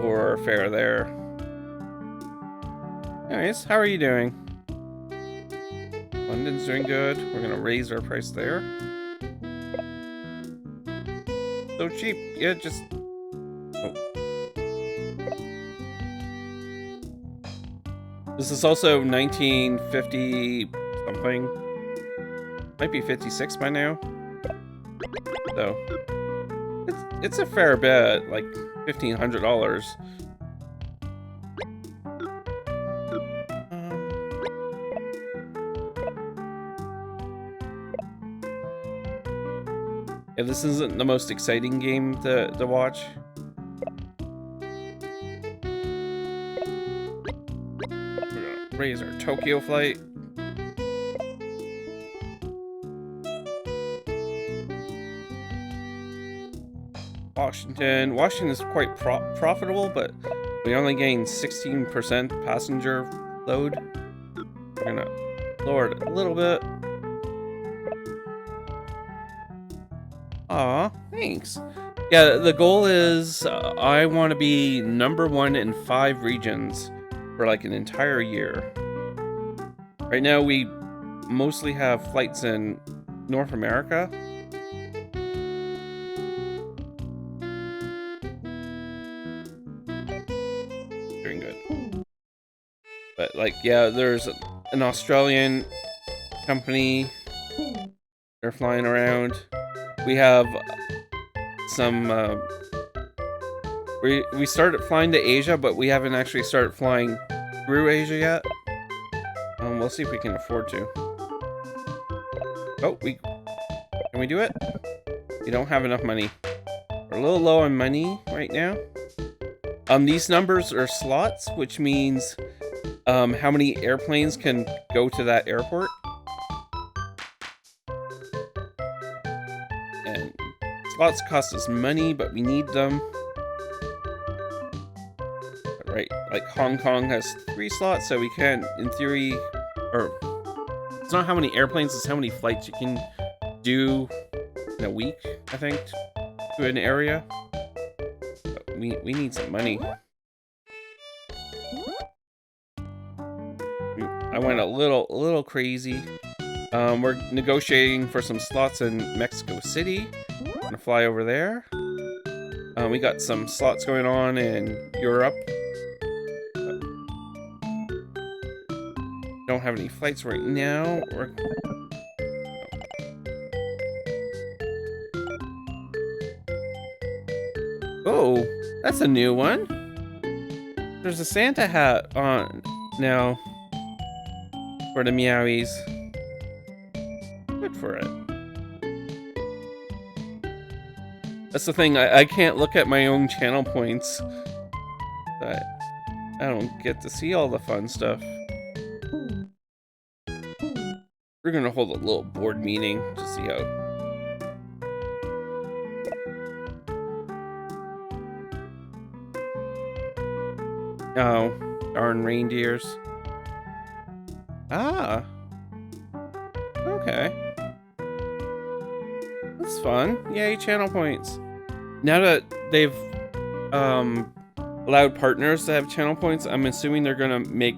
our fare there. Anyways, how are you doing? London's doing good. We're gonna raise our price there. So cheap. Yeah, just... Oh. This is also 1950 something. Might be 56 by now. So it's a fair bit, like $1,500. Yeah, this isn't the most exciting game to watch. We're gonna raise our Tokyo flight. Washington is quite profitable, but we only gain 16% passenger load. We're gonna lower it a little bit. Aw, thanks. Yeah, the goal is I want to be #1 in 5 regions for like an entire year. Right now we mostly have flights in North America. Doing good. But like, yeah, there's an Australian company. They're flying around. We have some, we started flying to Asia, but we haven't actually started flying through Asia yet. We'll see if we can afford to. Oh, can we do it? We don't have enough money. We're a little low on money right now. These numbers are slots, which means, how many airplanes can go to that airport. And slots cost us money, but we need them. Right, like Hong Kong has 3 slots, so we can, in theory, or it's not how many airplanes, it's how many flights you can do in a week, I think, to an area. But we need some money. I went a little crazy. We're negotiating for some slots in Mexico City. We're gonna fly over there. We got some slots going on in Europe. Don't have any flights right now. Oh, that's a new one. There's a Santa hat on now. for the Meowies. Good for it. That's the thing, I can't look at my own channel points. I don't get to see all the fun stuff. We're gonna hold a little board meeting to see how. Oh, darn reindeers. Ah. Okay. That's fun. Yay, channel points. Now that they've allowed partners to have channel points, I'm assuming they're gonna make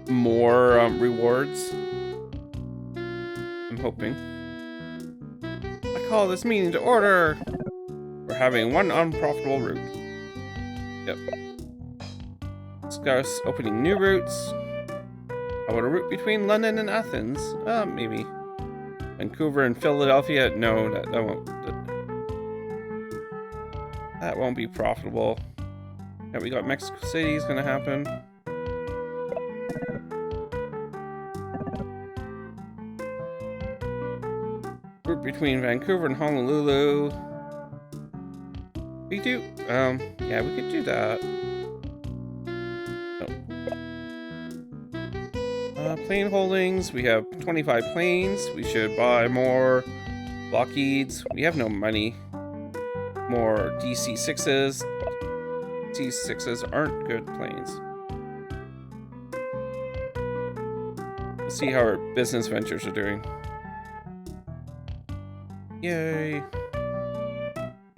more rewards. I'm hoping. I call this meeting to order. We're having one unprofitable route. Yep. Discuss opening new routes. How about a route between London and Athens? Maybe. Vancouver and Philadelphia? No, that won't be profitable. Yeah, we got Mexico City is gonna happen. Route between Vancouver and Honolulu. We do, yeah, we could do that. Plane holdings, we have 25 planes. We should buy more Lockheeds. We have no money. More DC-6s. DC-6s aren't good planes. Let's see how our business ventures are doing. Yay.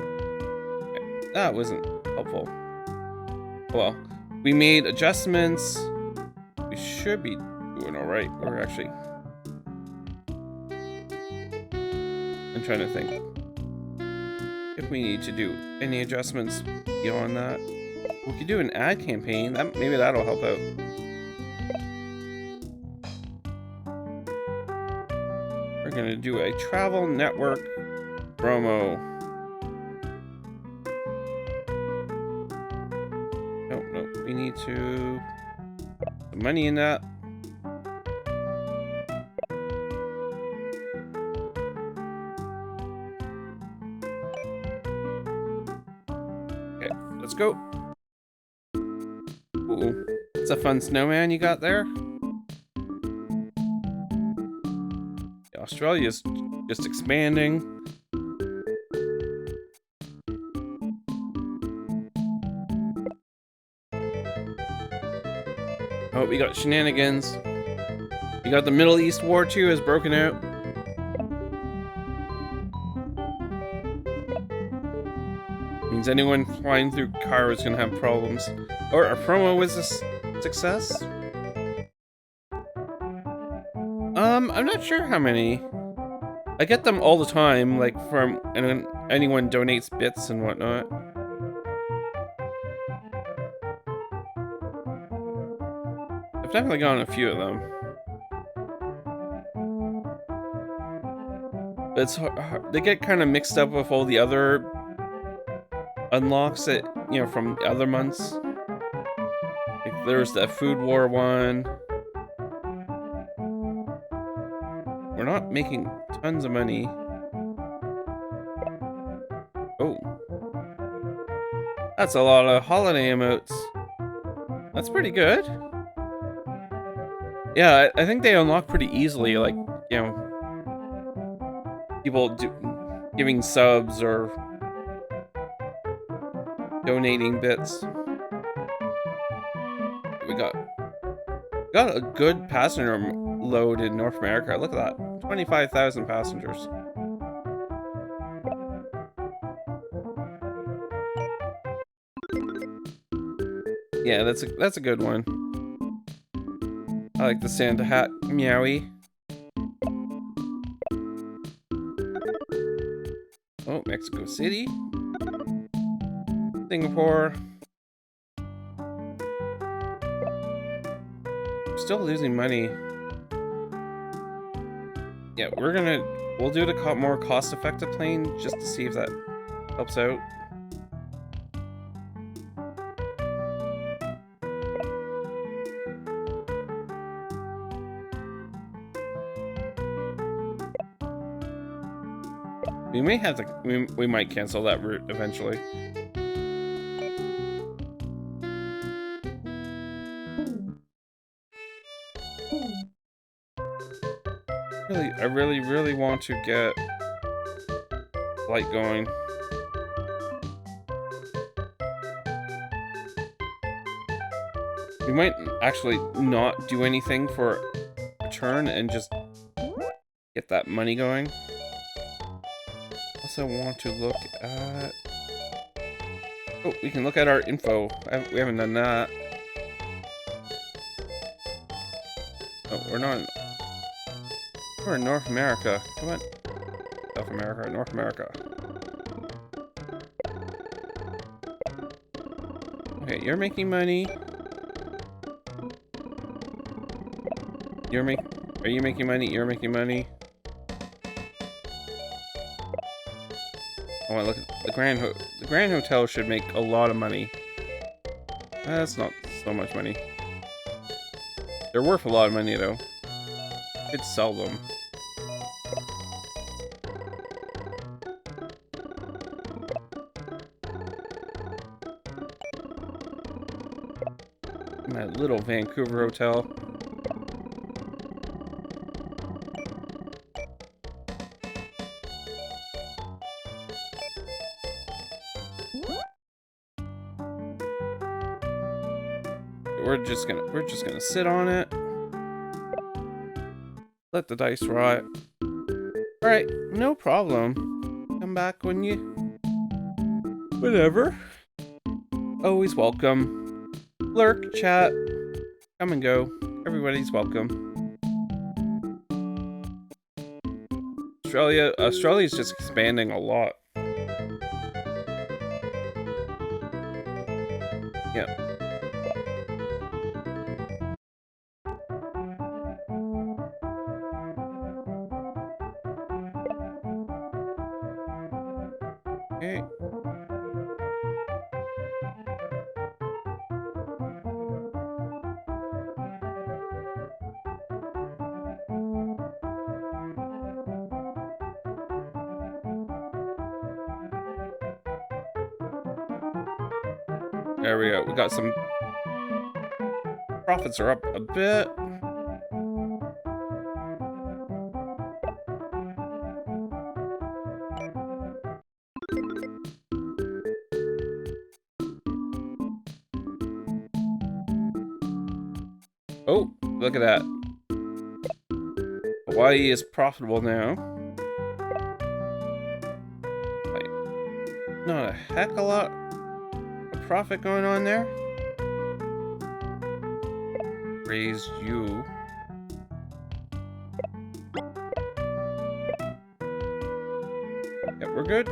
Okay, that wasn't helpful. Well, we made adjustments. We should be doing all right. We're actually... I'm trying to think if we need to do any adjustments beyond that. We could do an ad campaign. Maybe that'll help out. We're gonna do a travel network promo. No, we need to put the money in that. Okay, let's go. Ooh, it's a fun snowman you got there. Australia's just expanding. Oh, we got shenanigans. We got the Middle East War too has broken out. Means anyone flying through Cairo is gonna have problems. Or our promo was a success. I'm not sure how many. I get them all the time, like from anyone donates bits and whatnot. I've definitely gotten a few of them. But it's hard. They get kind of mixed up with all the other unlocks that, you know, from other months. Like there's the Food War one. We're not making tons of money. Oh. That's a lot of holiday emotes. That's pretty good. Yeah, I think they unlock pretty easily, like, you know, people giving subs or donating bits. We got a good passenger load in North America. Look at that. 25,000 passengers. Yeah, that's a good one. I like the Santa hat meowie. Oh, Mexico City. Singapore. Still losing money. Yeah, we'll do the more cost-effective plane just to see if that helps out. We may have to. We might cancel that route eventually. I really want to get light going. We might actually not do anything for a turn and just get that money going. Also want to look at... Oh, we can look at our info. We haven't done that. Oh, we're not... We're in North America. Come on. South America, North America. Okay, you're making money. Are you making money? You're making money. I want to look at the Grand Hotel should make a lot of money. That's not so much money. They're worth a lot of money though. Could sell them. My little Vancouver hotel. We're just gonna sit on it. Let the dice rot. Alright, no problem. Come back when you... Whatever. Always welcome. Lurk, chat. Come and go. Everybody's welcome. Australia's just expanding a lot. Yeah. Okay. There we go. We got some... Profits are up a bit. Oh, look at that. Hawaii is profitable now. Like, not a heck of a lot of profit going on there. Raise you. Yeah, we're good.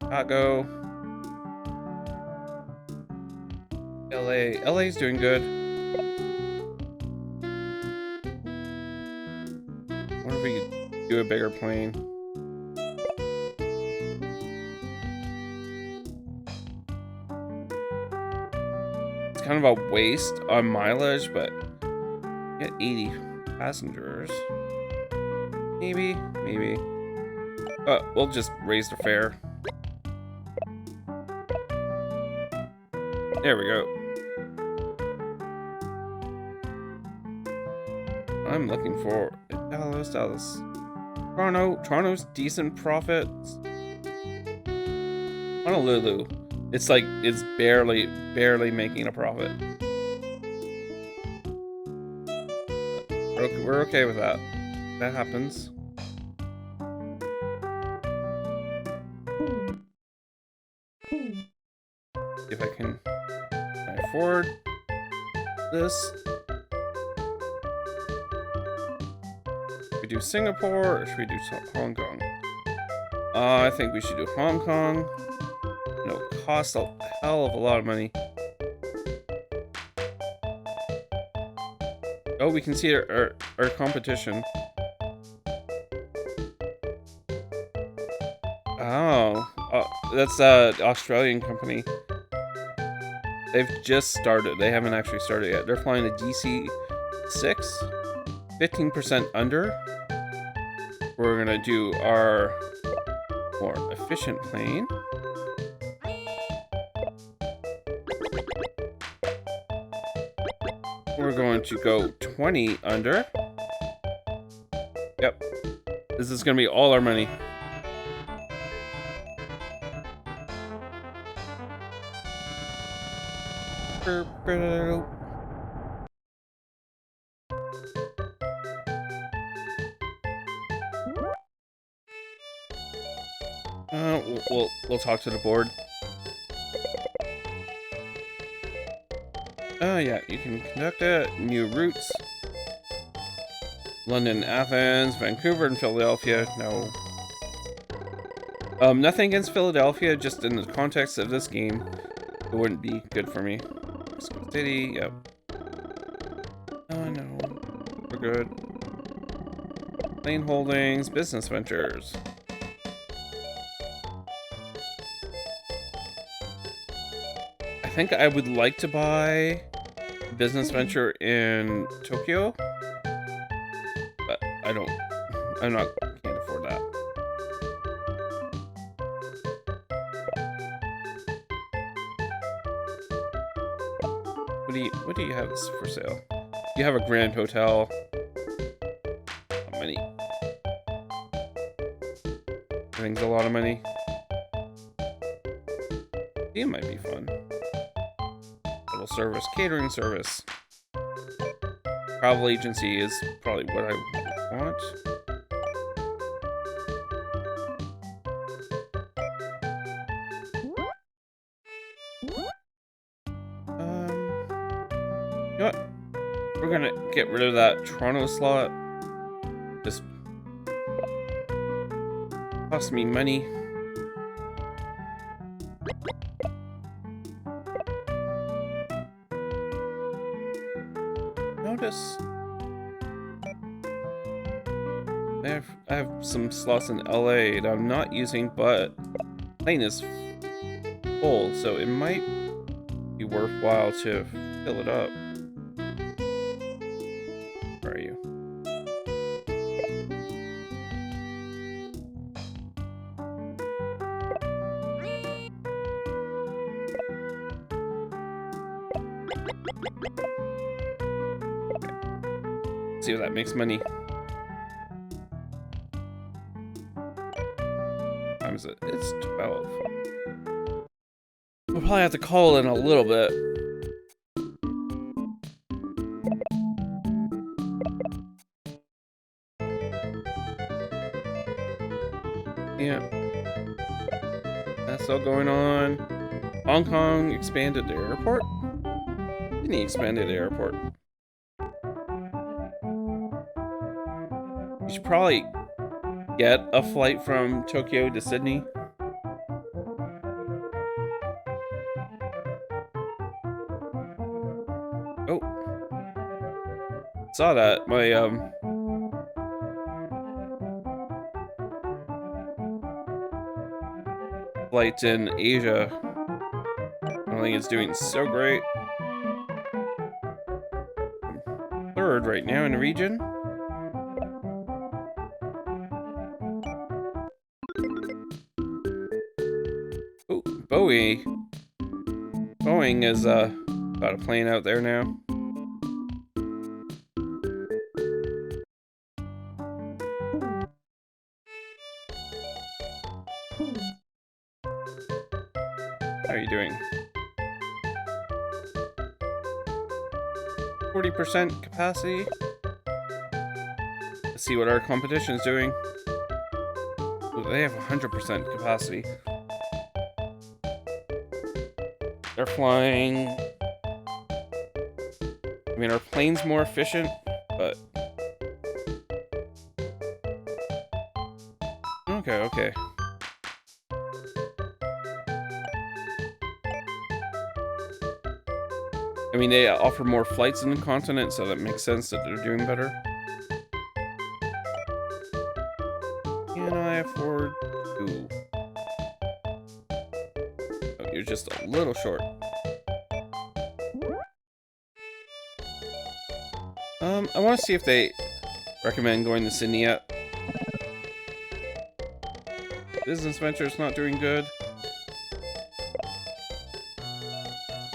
Chicago. LA's doing good. What if we do a bigger plane? It's kind of a waste on mileage, but get 80 passengers. Maybe. We'll just raise the fare. There we go. I'm looking for Dallas. Toronto's decent profits. Honolulu, it's barely making a profit. We're okay with that. That happens. If I can afford this. Should we do Singapore or should we do Hong Kong? I think we should do Hong Kong. It'll cost a hell of a lot of money. Oh, we can see our competition. Oh, that's an Australian company. They've just started. They haven't actually started yet. They're flying a DC-6. 15% under. We're gonna do our more efficient plane. We're going to go 20 under. Yep. This is gonna be all our money. We'll talk to the board. Yeah, you can conduct new routes. London, Athens, Vancouver, and Philadelphia. No. Nothing against Philadelphia, just in the context of this game, it wouldn't be good for me. City, yep. Oh no, we're good. Plane holdings, business ventures. I think I would like to buy a business venture in Tokyo, but I'm not, can't afford that. What do you have for sale? You have a Grand Hotel. How many? I think it's a lot of money. It might be fun. Little service, catering service. Travel agency is probably what I want. You know what? We're gonna get rid of that Toronto slot. Just cost me money. Notice I have some slots in LA that I'm not using, but plane is full, so it might be worthwhile to fill it up. Where are you? See if that makes money. What time is it? It's 12. We'll probably have to call in a little bit. Yeah. That's all going on. Hong Kong expanded the airport? Sydney expanded the airport. You should probably get a flight from Tokyo to Sydney. Oh. Saw that. My, flight in Asia. I don't think it's doing so great. I'm third right now in the region. Oh, Boeing is got a plane out there now. How are you doing? 40% capacity. Let's see what our competition is doing. Oh, they have 100% capacity. They're flying. I mean, our plane's more efficient, but okay. I mean, they offer more flights in the continent, so that makes sense that they're doing better. Can I afford to? Oh, you're just a little short. I want to see if they recommend going to Sydney yet. Business Venture's not doing good.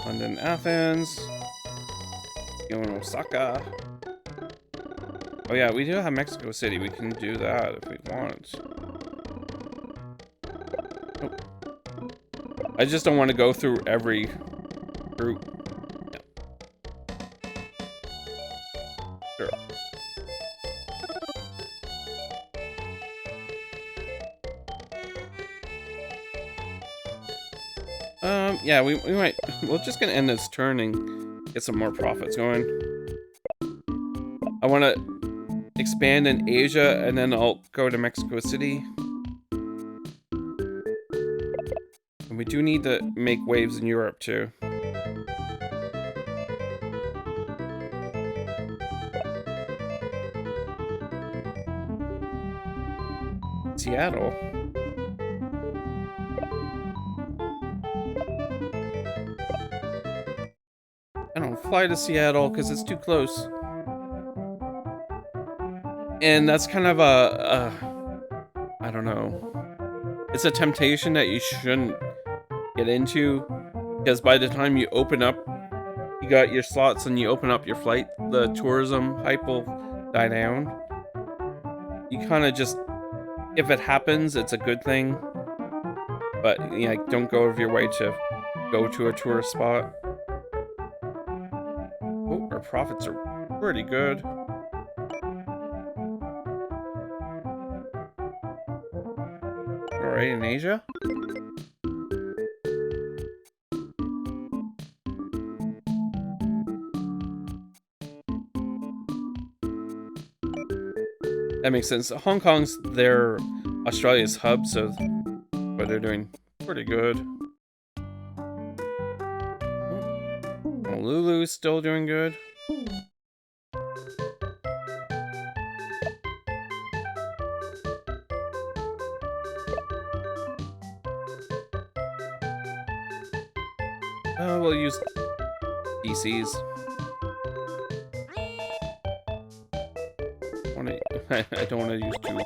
London, Athens. Going Osaka. Oh yeah, we do have Mexico City. We can do that if we want. Oh. I just don't want to go through every route. Sure. Yeah, we might. We're just gonna end this turn and get some more profits going. I want to expand in Asia, and then I'll go to Mexico City. And we do need to make waves in Europe too. Seattle. I don't fly to Seattle because it's too close. And that's kind of I don't know. It's a temptation that you shouldn't get into, because by the time you open up, you got your slots and you open up your flight, the tourism hype will die down. You kind of just, if it happens, it's a good thing. But yeah, don't go out of your way to go to a tourist spot. Oh, our profits are pretty good. Alright, in Asia? That makes sense. Hong Kong's Australia's hub, so but they're doing pretty good. Honolulu's still doing good. We'll use DCs. I don't want to use two.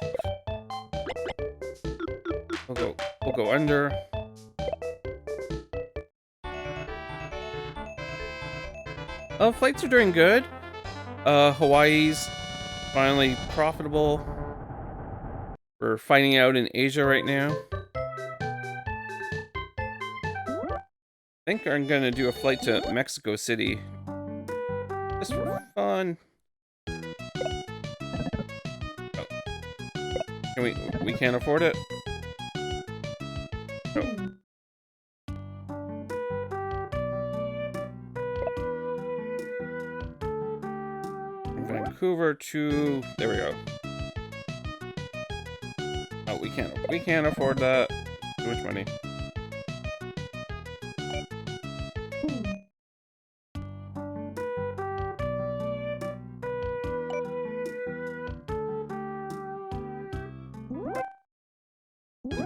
We'll go under. Flights are doing good. Hawaii's finally profitable. We're fighting out in Asia right now. I think I'm gonna do a flight to Mexico City. Just for fun. We can't afford it? No. From Vancouver to... There we go. Oh, we can't afford that. Too much money.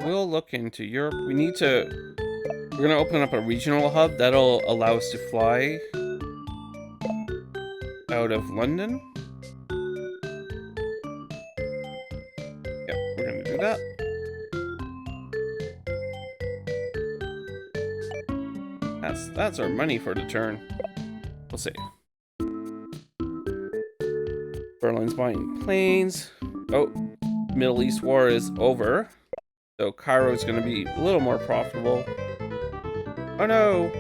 We'll look into Europe. We're gonna open up a regional hub that'll allow us to fly out of London. Yep, we're gonna do that. That's our money for the turn. We'll see. Berlin's buying planes. Oh, Middle East war is over. So Cairo's going to be a little more profitable. Oh no!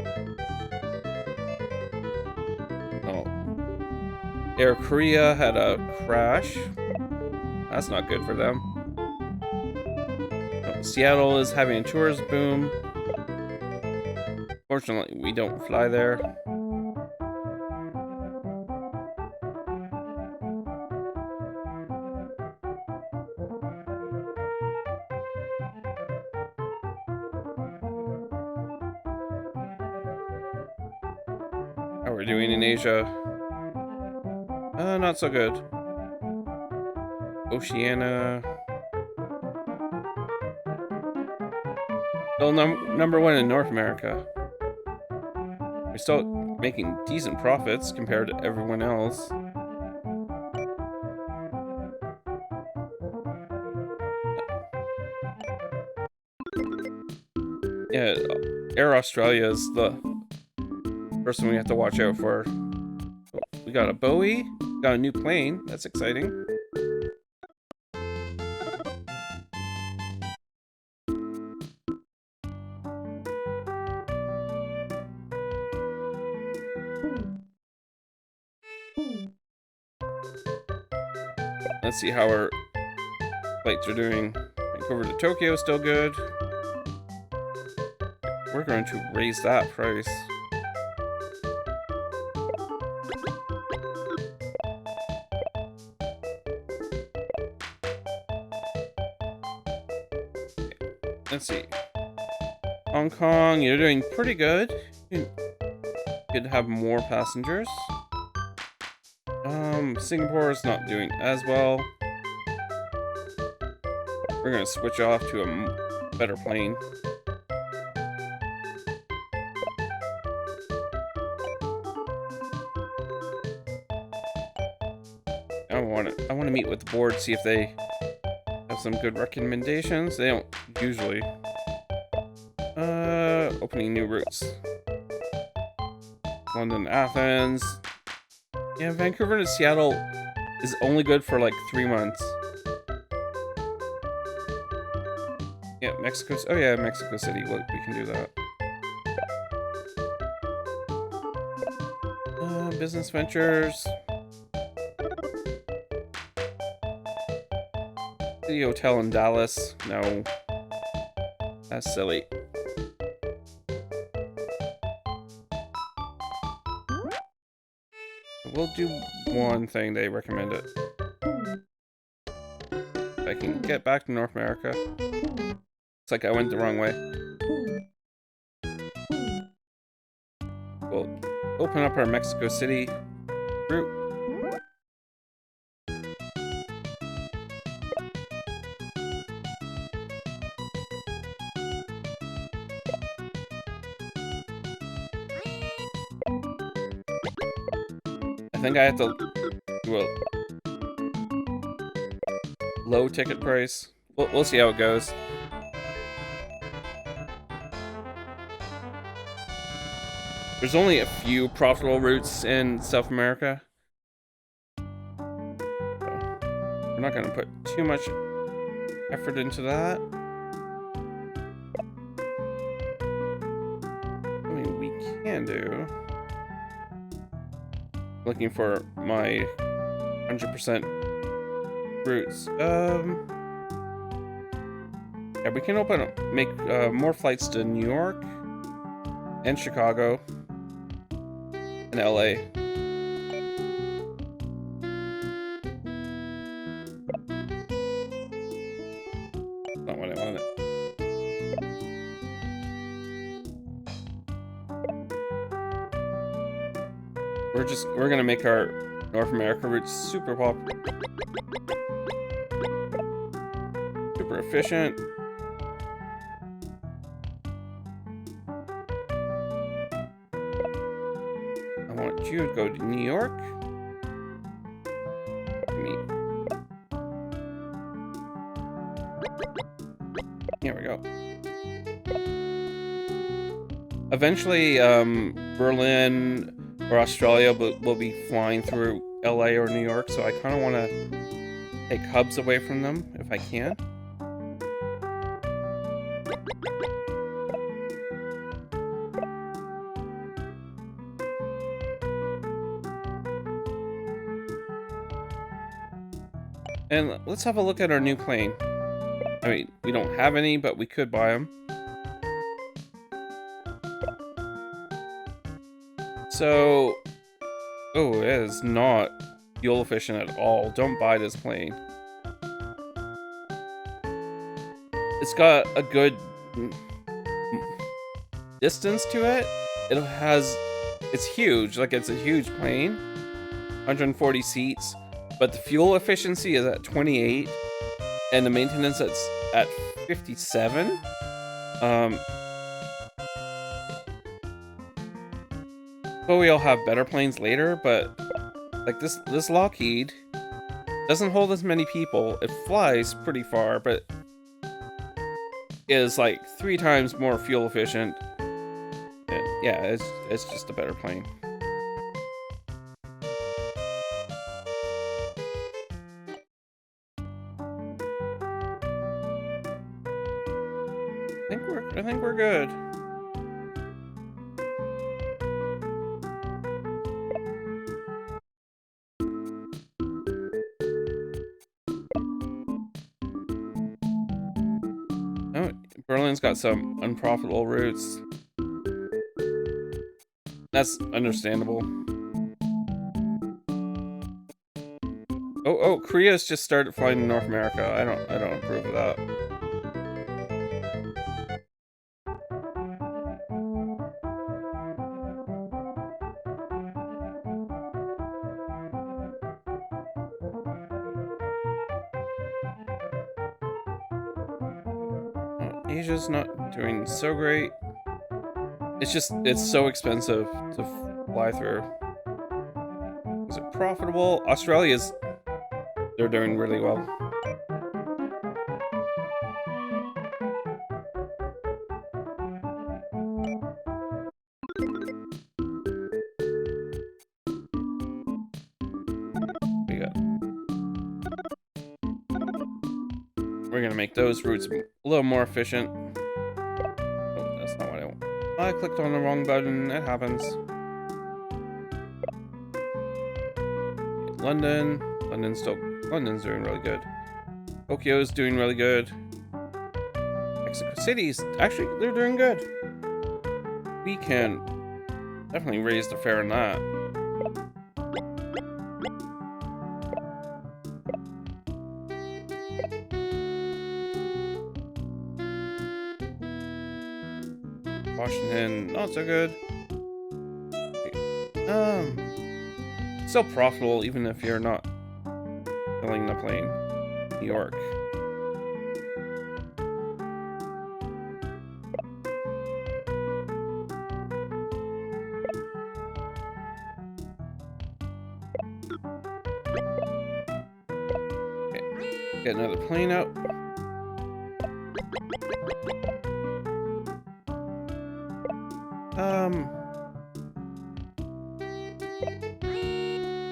Oh. Air Korea had a crash. That's not good for them. Oh, Seattle is having a tourist boom. Fortunately, we don't fly there. How we're doing in Asia? Not so good. Oceania. Still number one in North America. We're still making decent profits compared to everyone else. Yeah, Air Australia is the person we have to watch out for. We got a Bowie, got a new plane. That's exciting. Let's see how our flights are doing. Vancouver to Tokyo is still good. We're going to raise that price. Let's see. Hong Kong, you're doing pretty good. You could have more passengers. Singapore is not doing as well. We're gonna switch off to a better plane. I want to meet with the board, see if they have some good recommendations. They don't usually. Opening new routes. London, Athens. Yeah, Vancouver to Seattle is only good for like 3 months. Yeah, Mexico. Oh yeah, Mexico City. We can do that. Business ventures. City hotel in Dallas. No, that's silly. We'll do one thing. They recommend it. If I can get back to North America. It's like I went the wrong way. We'll open up our Mexico City route. I think I have to do a low ticket price. We'll see how it goes. There's only a few profitable routes in South America. So we're not going to put too much effort into that. I mean, we can do... Looking for my 100% routes. Yeah, we can make more flights to New York and Chicago and LA. Not what I wanted. We're gonna make our North America routes super efficient. I want you to go to New York. Here we go. Eventually, Berlin or Australia will be flying through LA or New York, so I kind of want to take hubs away from them if I can. And let's have a look at our new plane. I mean, we don't have any, but we could buy them. So, oh, it is not fuel efficient at all. Don't buy this plane. It's got a good distance to it. It's huge. Like, it's a huge plane. 140 seats. But the fuel efficiency is at 28. And the maintenance is at 57. But we'll have better planes later, but like this Lockheed doesn't hold as many people. It flies pretty far, but is like 3 times more fuel efficient. Yeah, it's just a better plane. I think we're good. Oh, Berlin's got some unprofitable routes. That's understandable. Oh, Korea's just started flying to North America. I don't approve of that. Asia's not doing so great. It's so expensive to fly through. Is it profitable? They're doing really well. We're gonna make those routes a little more efficient. Oh, that's not what I want. I clicked on the wrong button. It happens. London's doing really good. Tokyo's doing really good. Mexico City's actually they're doing good. We can definitely raise the fare on that. Washington, not so good. Still profitable even if you're not filling the plane. New York. Okay. Get another plane out.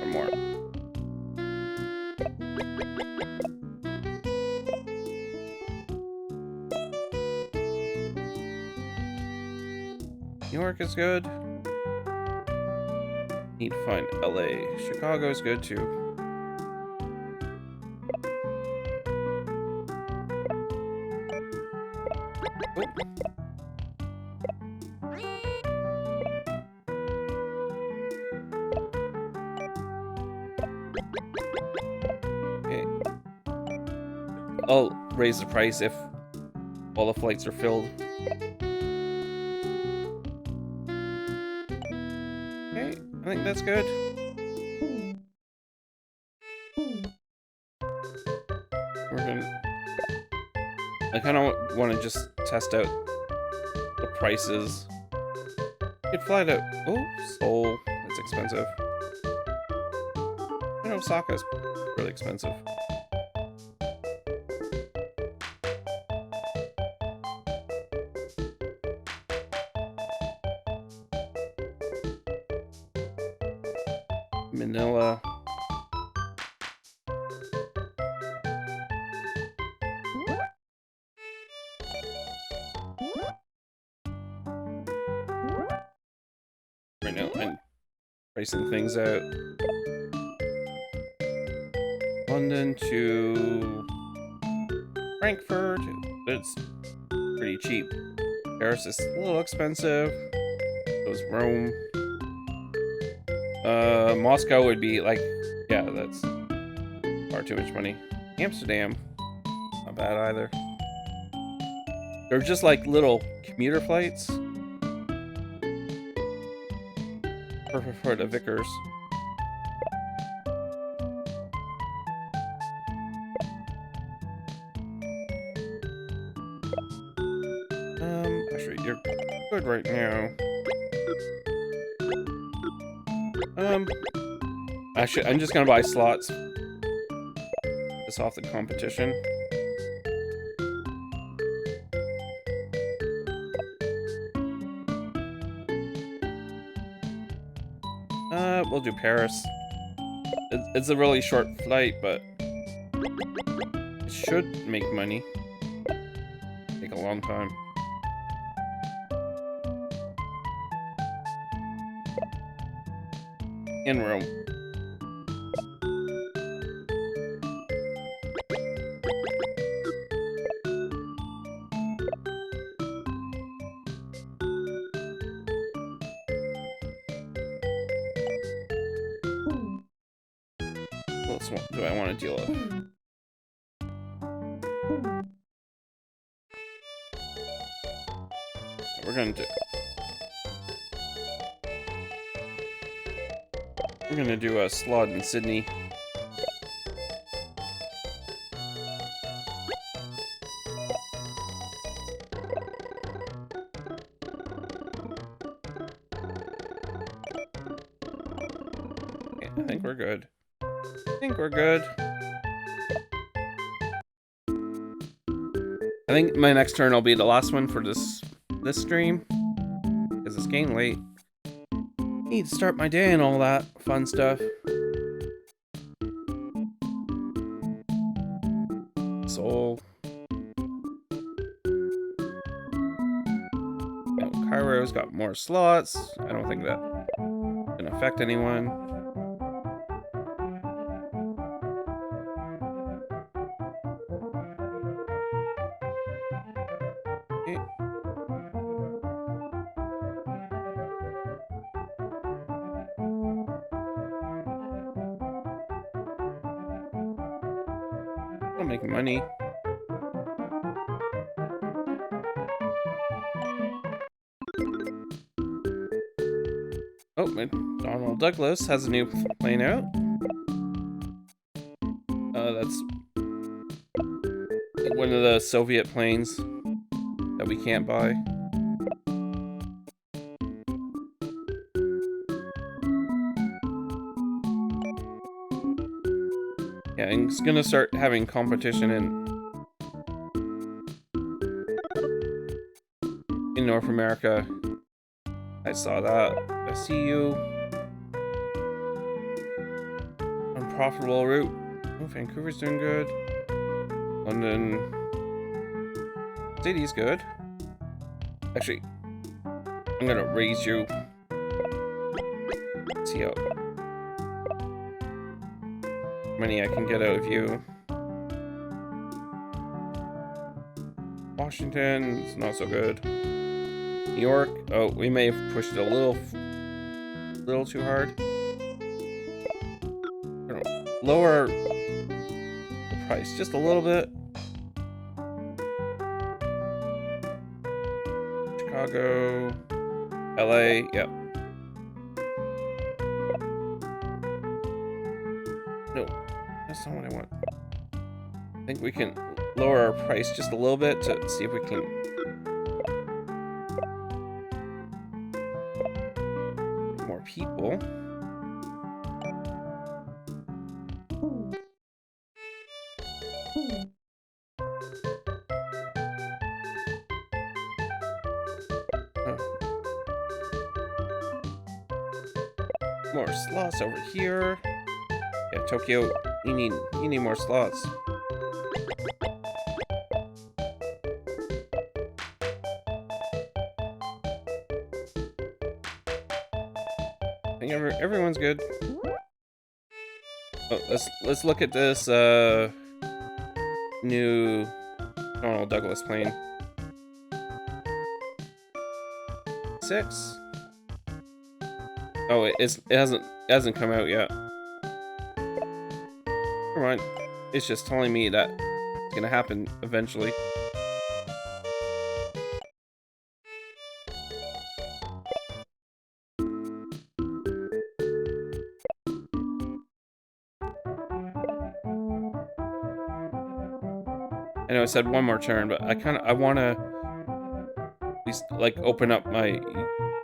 One more. New York is good. Need to find LA. Chicago's good too. Okay. I'll raise the price if all the flights are filled. Okay, I think that's good. I kind of want to just test out the prices. You could fly to Seoul. That's expensive. I know Osaka's really expensive. Manila. Right now, I'm pricing things out. London to Frankfurt. It's pretty cheap. Paris is a little expensive. So is Rome. Moscow would be like, yeah, that's far too much money. Amsterdam, not bad either. They're just like little commuter flights. Perfect for the Vickers. Actually, you're good right now. Actually, I'm just gonna buy slots. This off the competition. We'll do Paris. It's a really short flight, but it should make money. Take a long time. In Rome. What else do I want to deal with? We're gonna do a slot in Sydney. Okay, I think we're good. I think my next turn will be the last one for this stream, because it's getting late. Need to start my day and all that fun stuff. So, Cairo's got more slots. I don't think that's gonna affect anyone. Okay. I'll make money. Oh, Donald Douglas has a new plane out. That's one of the Soviet planes that we can't buy. Yeah, and it's gonna start having competition in North America. I saw that. I see you. Unprofitable route. Oh, Vancouver's doing good. London. City's good. Actually, I'm gonna raise you. Let's see how many I can get out of you. Washington is not so good. New York. Oh, we may have pushed it a little too hard. Lower the price just a little bit. Chicago, LA, yep. No, that's not what I want. I think we can lower our price just a little bit to see if we can get more people. More slots over here. Yeah, Tokyo, you need more slots. I think everyone's good. Oh, let's look at this new Donald Douglas plane. 6. Oh, it hasn't come out yet. Never mind. It's just telling me that it's gonna happen eventually. I know I said one more turn, but I wanna at least like open up my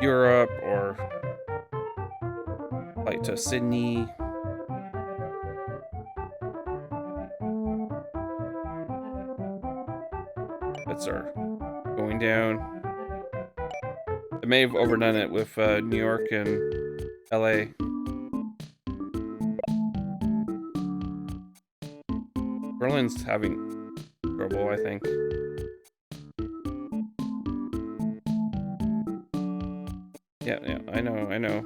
Europe or like to Sydney. Bits are going down. I may have overdone it with New York and LA. Marlin's having trouble, I think. Yeah, I know.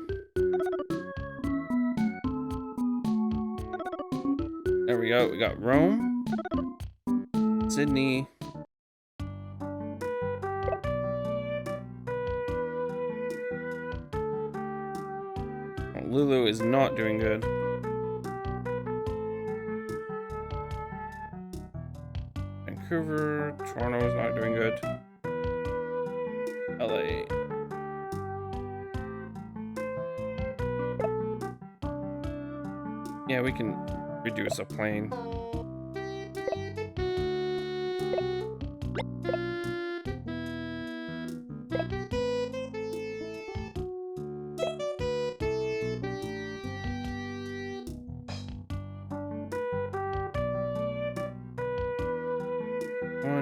There we go. We got Rome, Sydney. Lulu is not doing good. Vancouver, Toronto is not doing good. LA. Yeah, we can reduce a plane.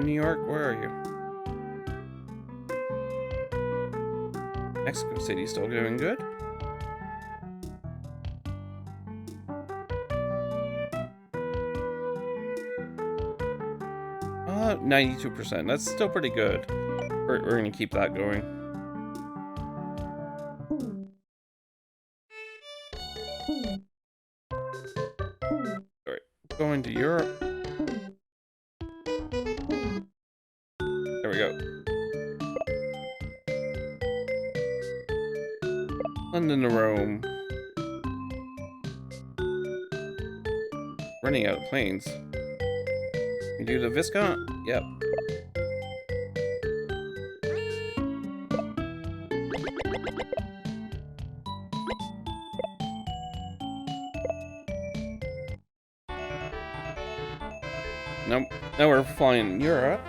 New York, where are you? Mexico City still doing good. 92%. That's still pretty good. We're gonna keep that going. Alright, going to Europe. There we go. London to Rome. Running out of planes. We do the Viscount? Yep. Nope. Now we're flying in Europe.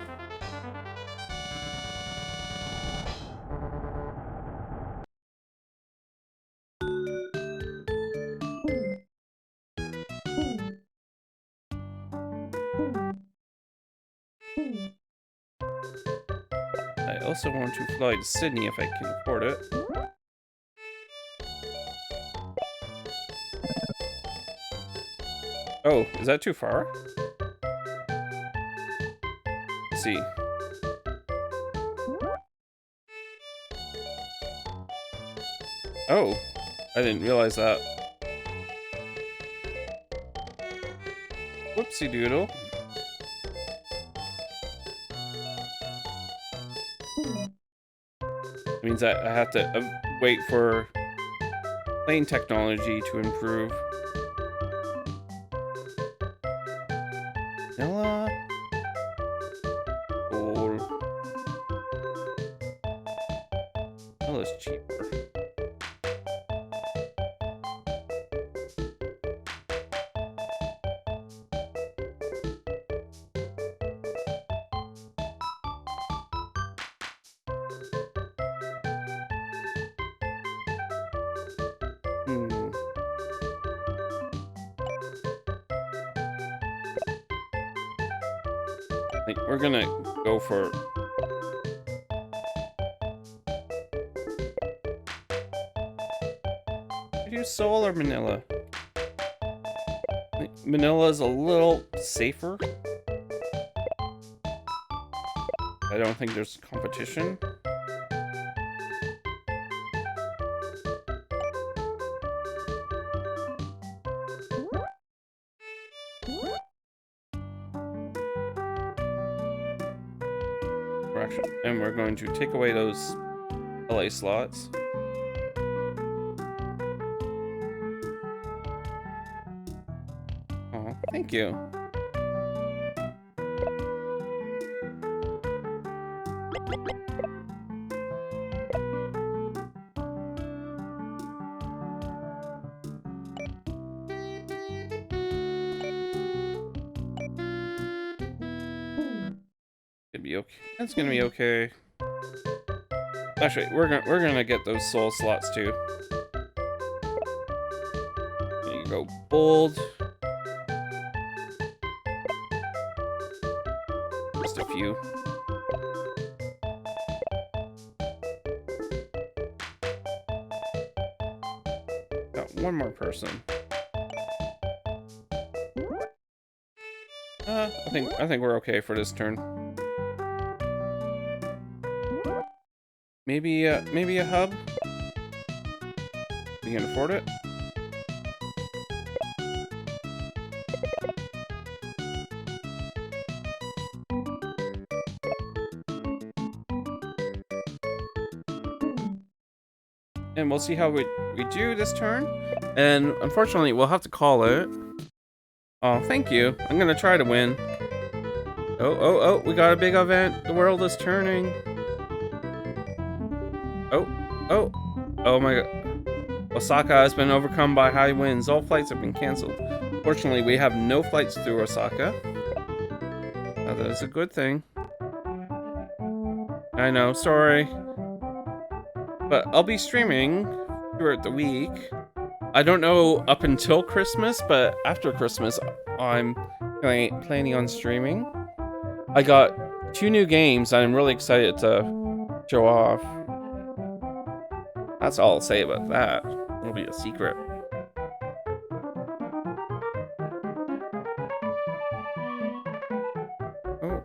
I also want to fly to Sydney if I can afford it. Oh, is that too far? Let's see. Oh, I didn't realize that. Whoopsie doodle. It means that I have to wait for plane technology to improve. Vanilla. Gold. Vanilla's cheaper. We're gonna go for do Seoul or Manila. Manila's a little safer. I don't think there's competition. And we're going to take away those LA slots. Oh, thank you. Be okay. That's gonna be okay. Actually, we're gonna get those soul slots too. There you go, bold. Just a few. Got one more person. I think we're okay for this turn. Maybe maybe a hub. We can afford it. And we'll see how we do this turn. And unfortunately, we'll have to call it. Oh, thank you. I'm gonna try to win. Oh, we got a big event. The world is turning. Oh my god. Osaka has been overcome by high winds. All flights have been canceled. Fortunately, we have no flights through Osaka. That is a good thing. I know, sorry. But I'll be streaming throughout the week. I don't know up until Christmas, but after Christmas, I'm planning on streaming. I got 2 new games I'm really excited to show off. That's all I'll say about that. It'll be a secret. Oh.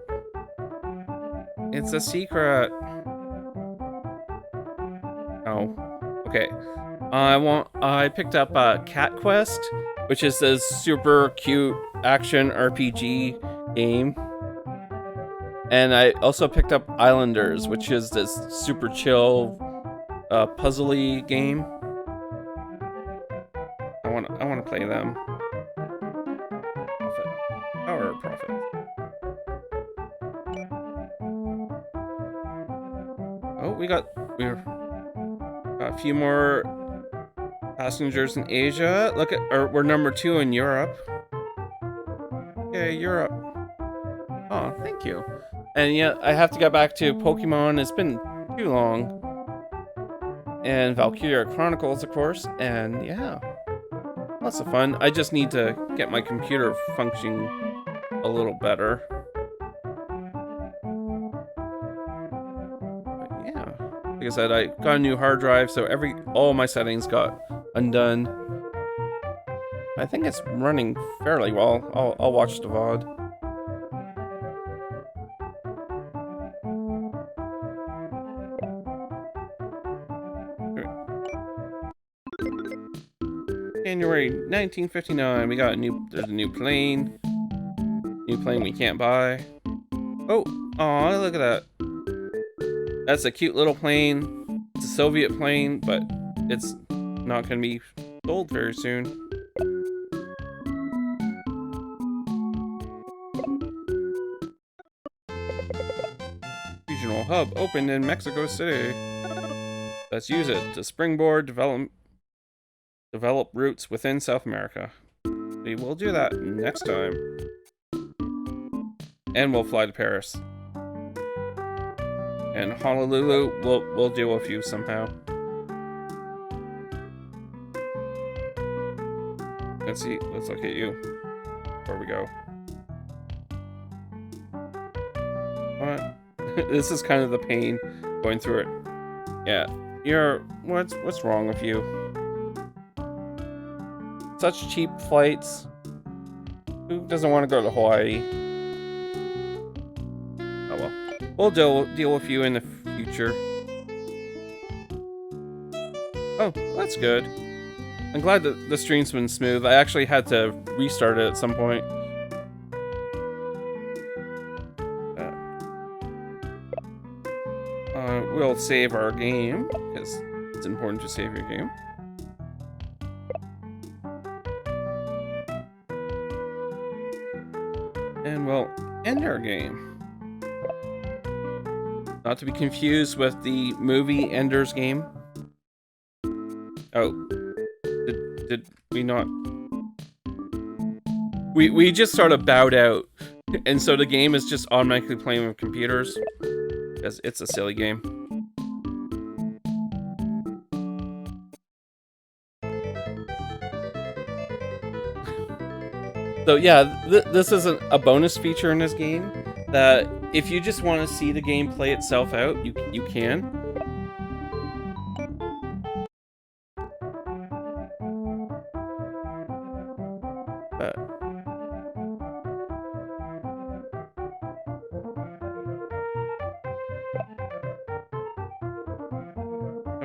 It's a secret. Oh. Okay. I picked up Cat Quest, which is this super cute action RPG game. And I also picked up Islanders, which is this super chill puzzly game. I want to play them. Profit. Power profit. Oh, we got a few more passengers in Asia. Look at, we're number 2 in Europe. Okay, Europe. Oh, thank you. And yeah, I have to get back to Pokemon. It's been too long. And Valkyria Chronicles, of course. And yeah, lots of fun. I just need to get my computer functioning a little better. But yeah, like I said, I got a new hard drive, so all my settings got undone. I think it's running fairly well. I'll watch the VOD. January 1959. We got there's a new plane. New plane we can't buy. Oh, look at that. That's a cute little plane. It's a Soviet plane, but it's not gonna be sold very soon. Regional hub opened in Mexico City. Let's use it to springboard develop routes within South America. We will do that next time. And we'll fly to Paris. And Honolulu, we'll do a few somehow. Let's look at you before we go. What? This is kind of the pain going through it. Yeah, what's wrong with you? Such cheap flights. Who doesn't want to go to Hawaii? Oh well. We'll deal with you in the future. Oh, that's good. I'm glad that the stream's been smooth. I actually had to restart it at some point. We'll save our game, because it's important to save your game. And we'll end our game. Not to be confused with the movie Ender's Game. Oh. Did we not? We just sort of bowed out. And so the game is just automatically playing with computers. Because it's a silly game. So yeah, this is a bonus feature in this game that if you just want to see the game play itself out, you can.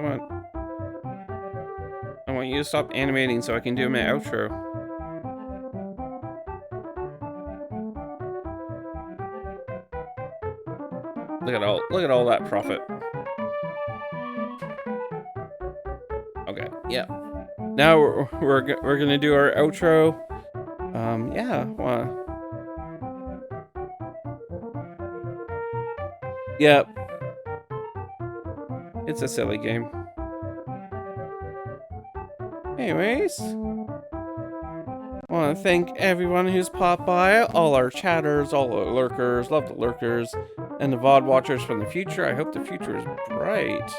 on. I want you to stop animating so I can do my outro. Look at all that profit. Okay, yeah. Now we're gonna do our outro. Yeah. Yep. It's a silly game. Anyways, I want to thank everyone who's popped by, all our chatters, all our lurkers, love the lurkers, and the VOD watchers from the future. I hope the future is bright.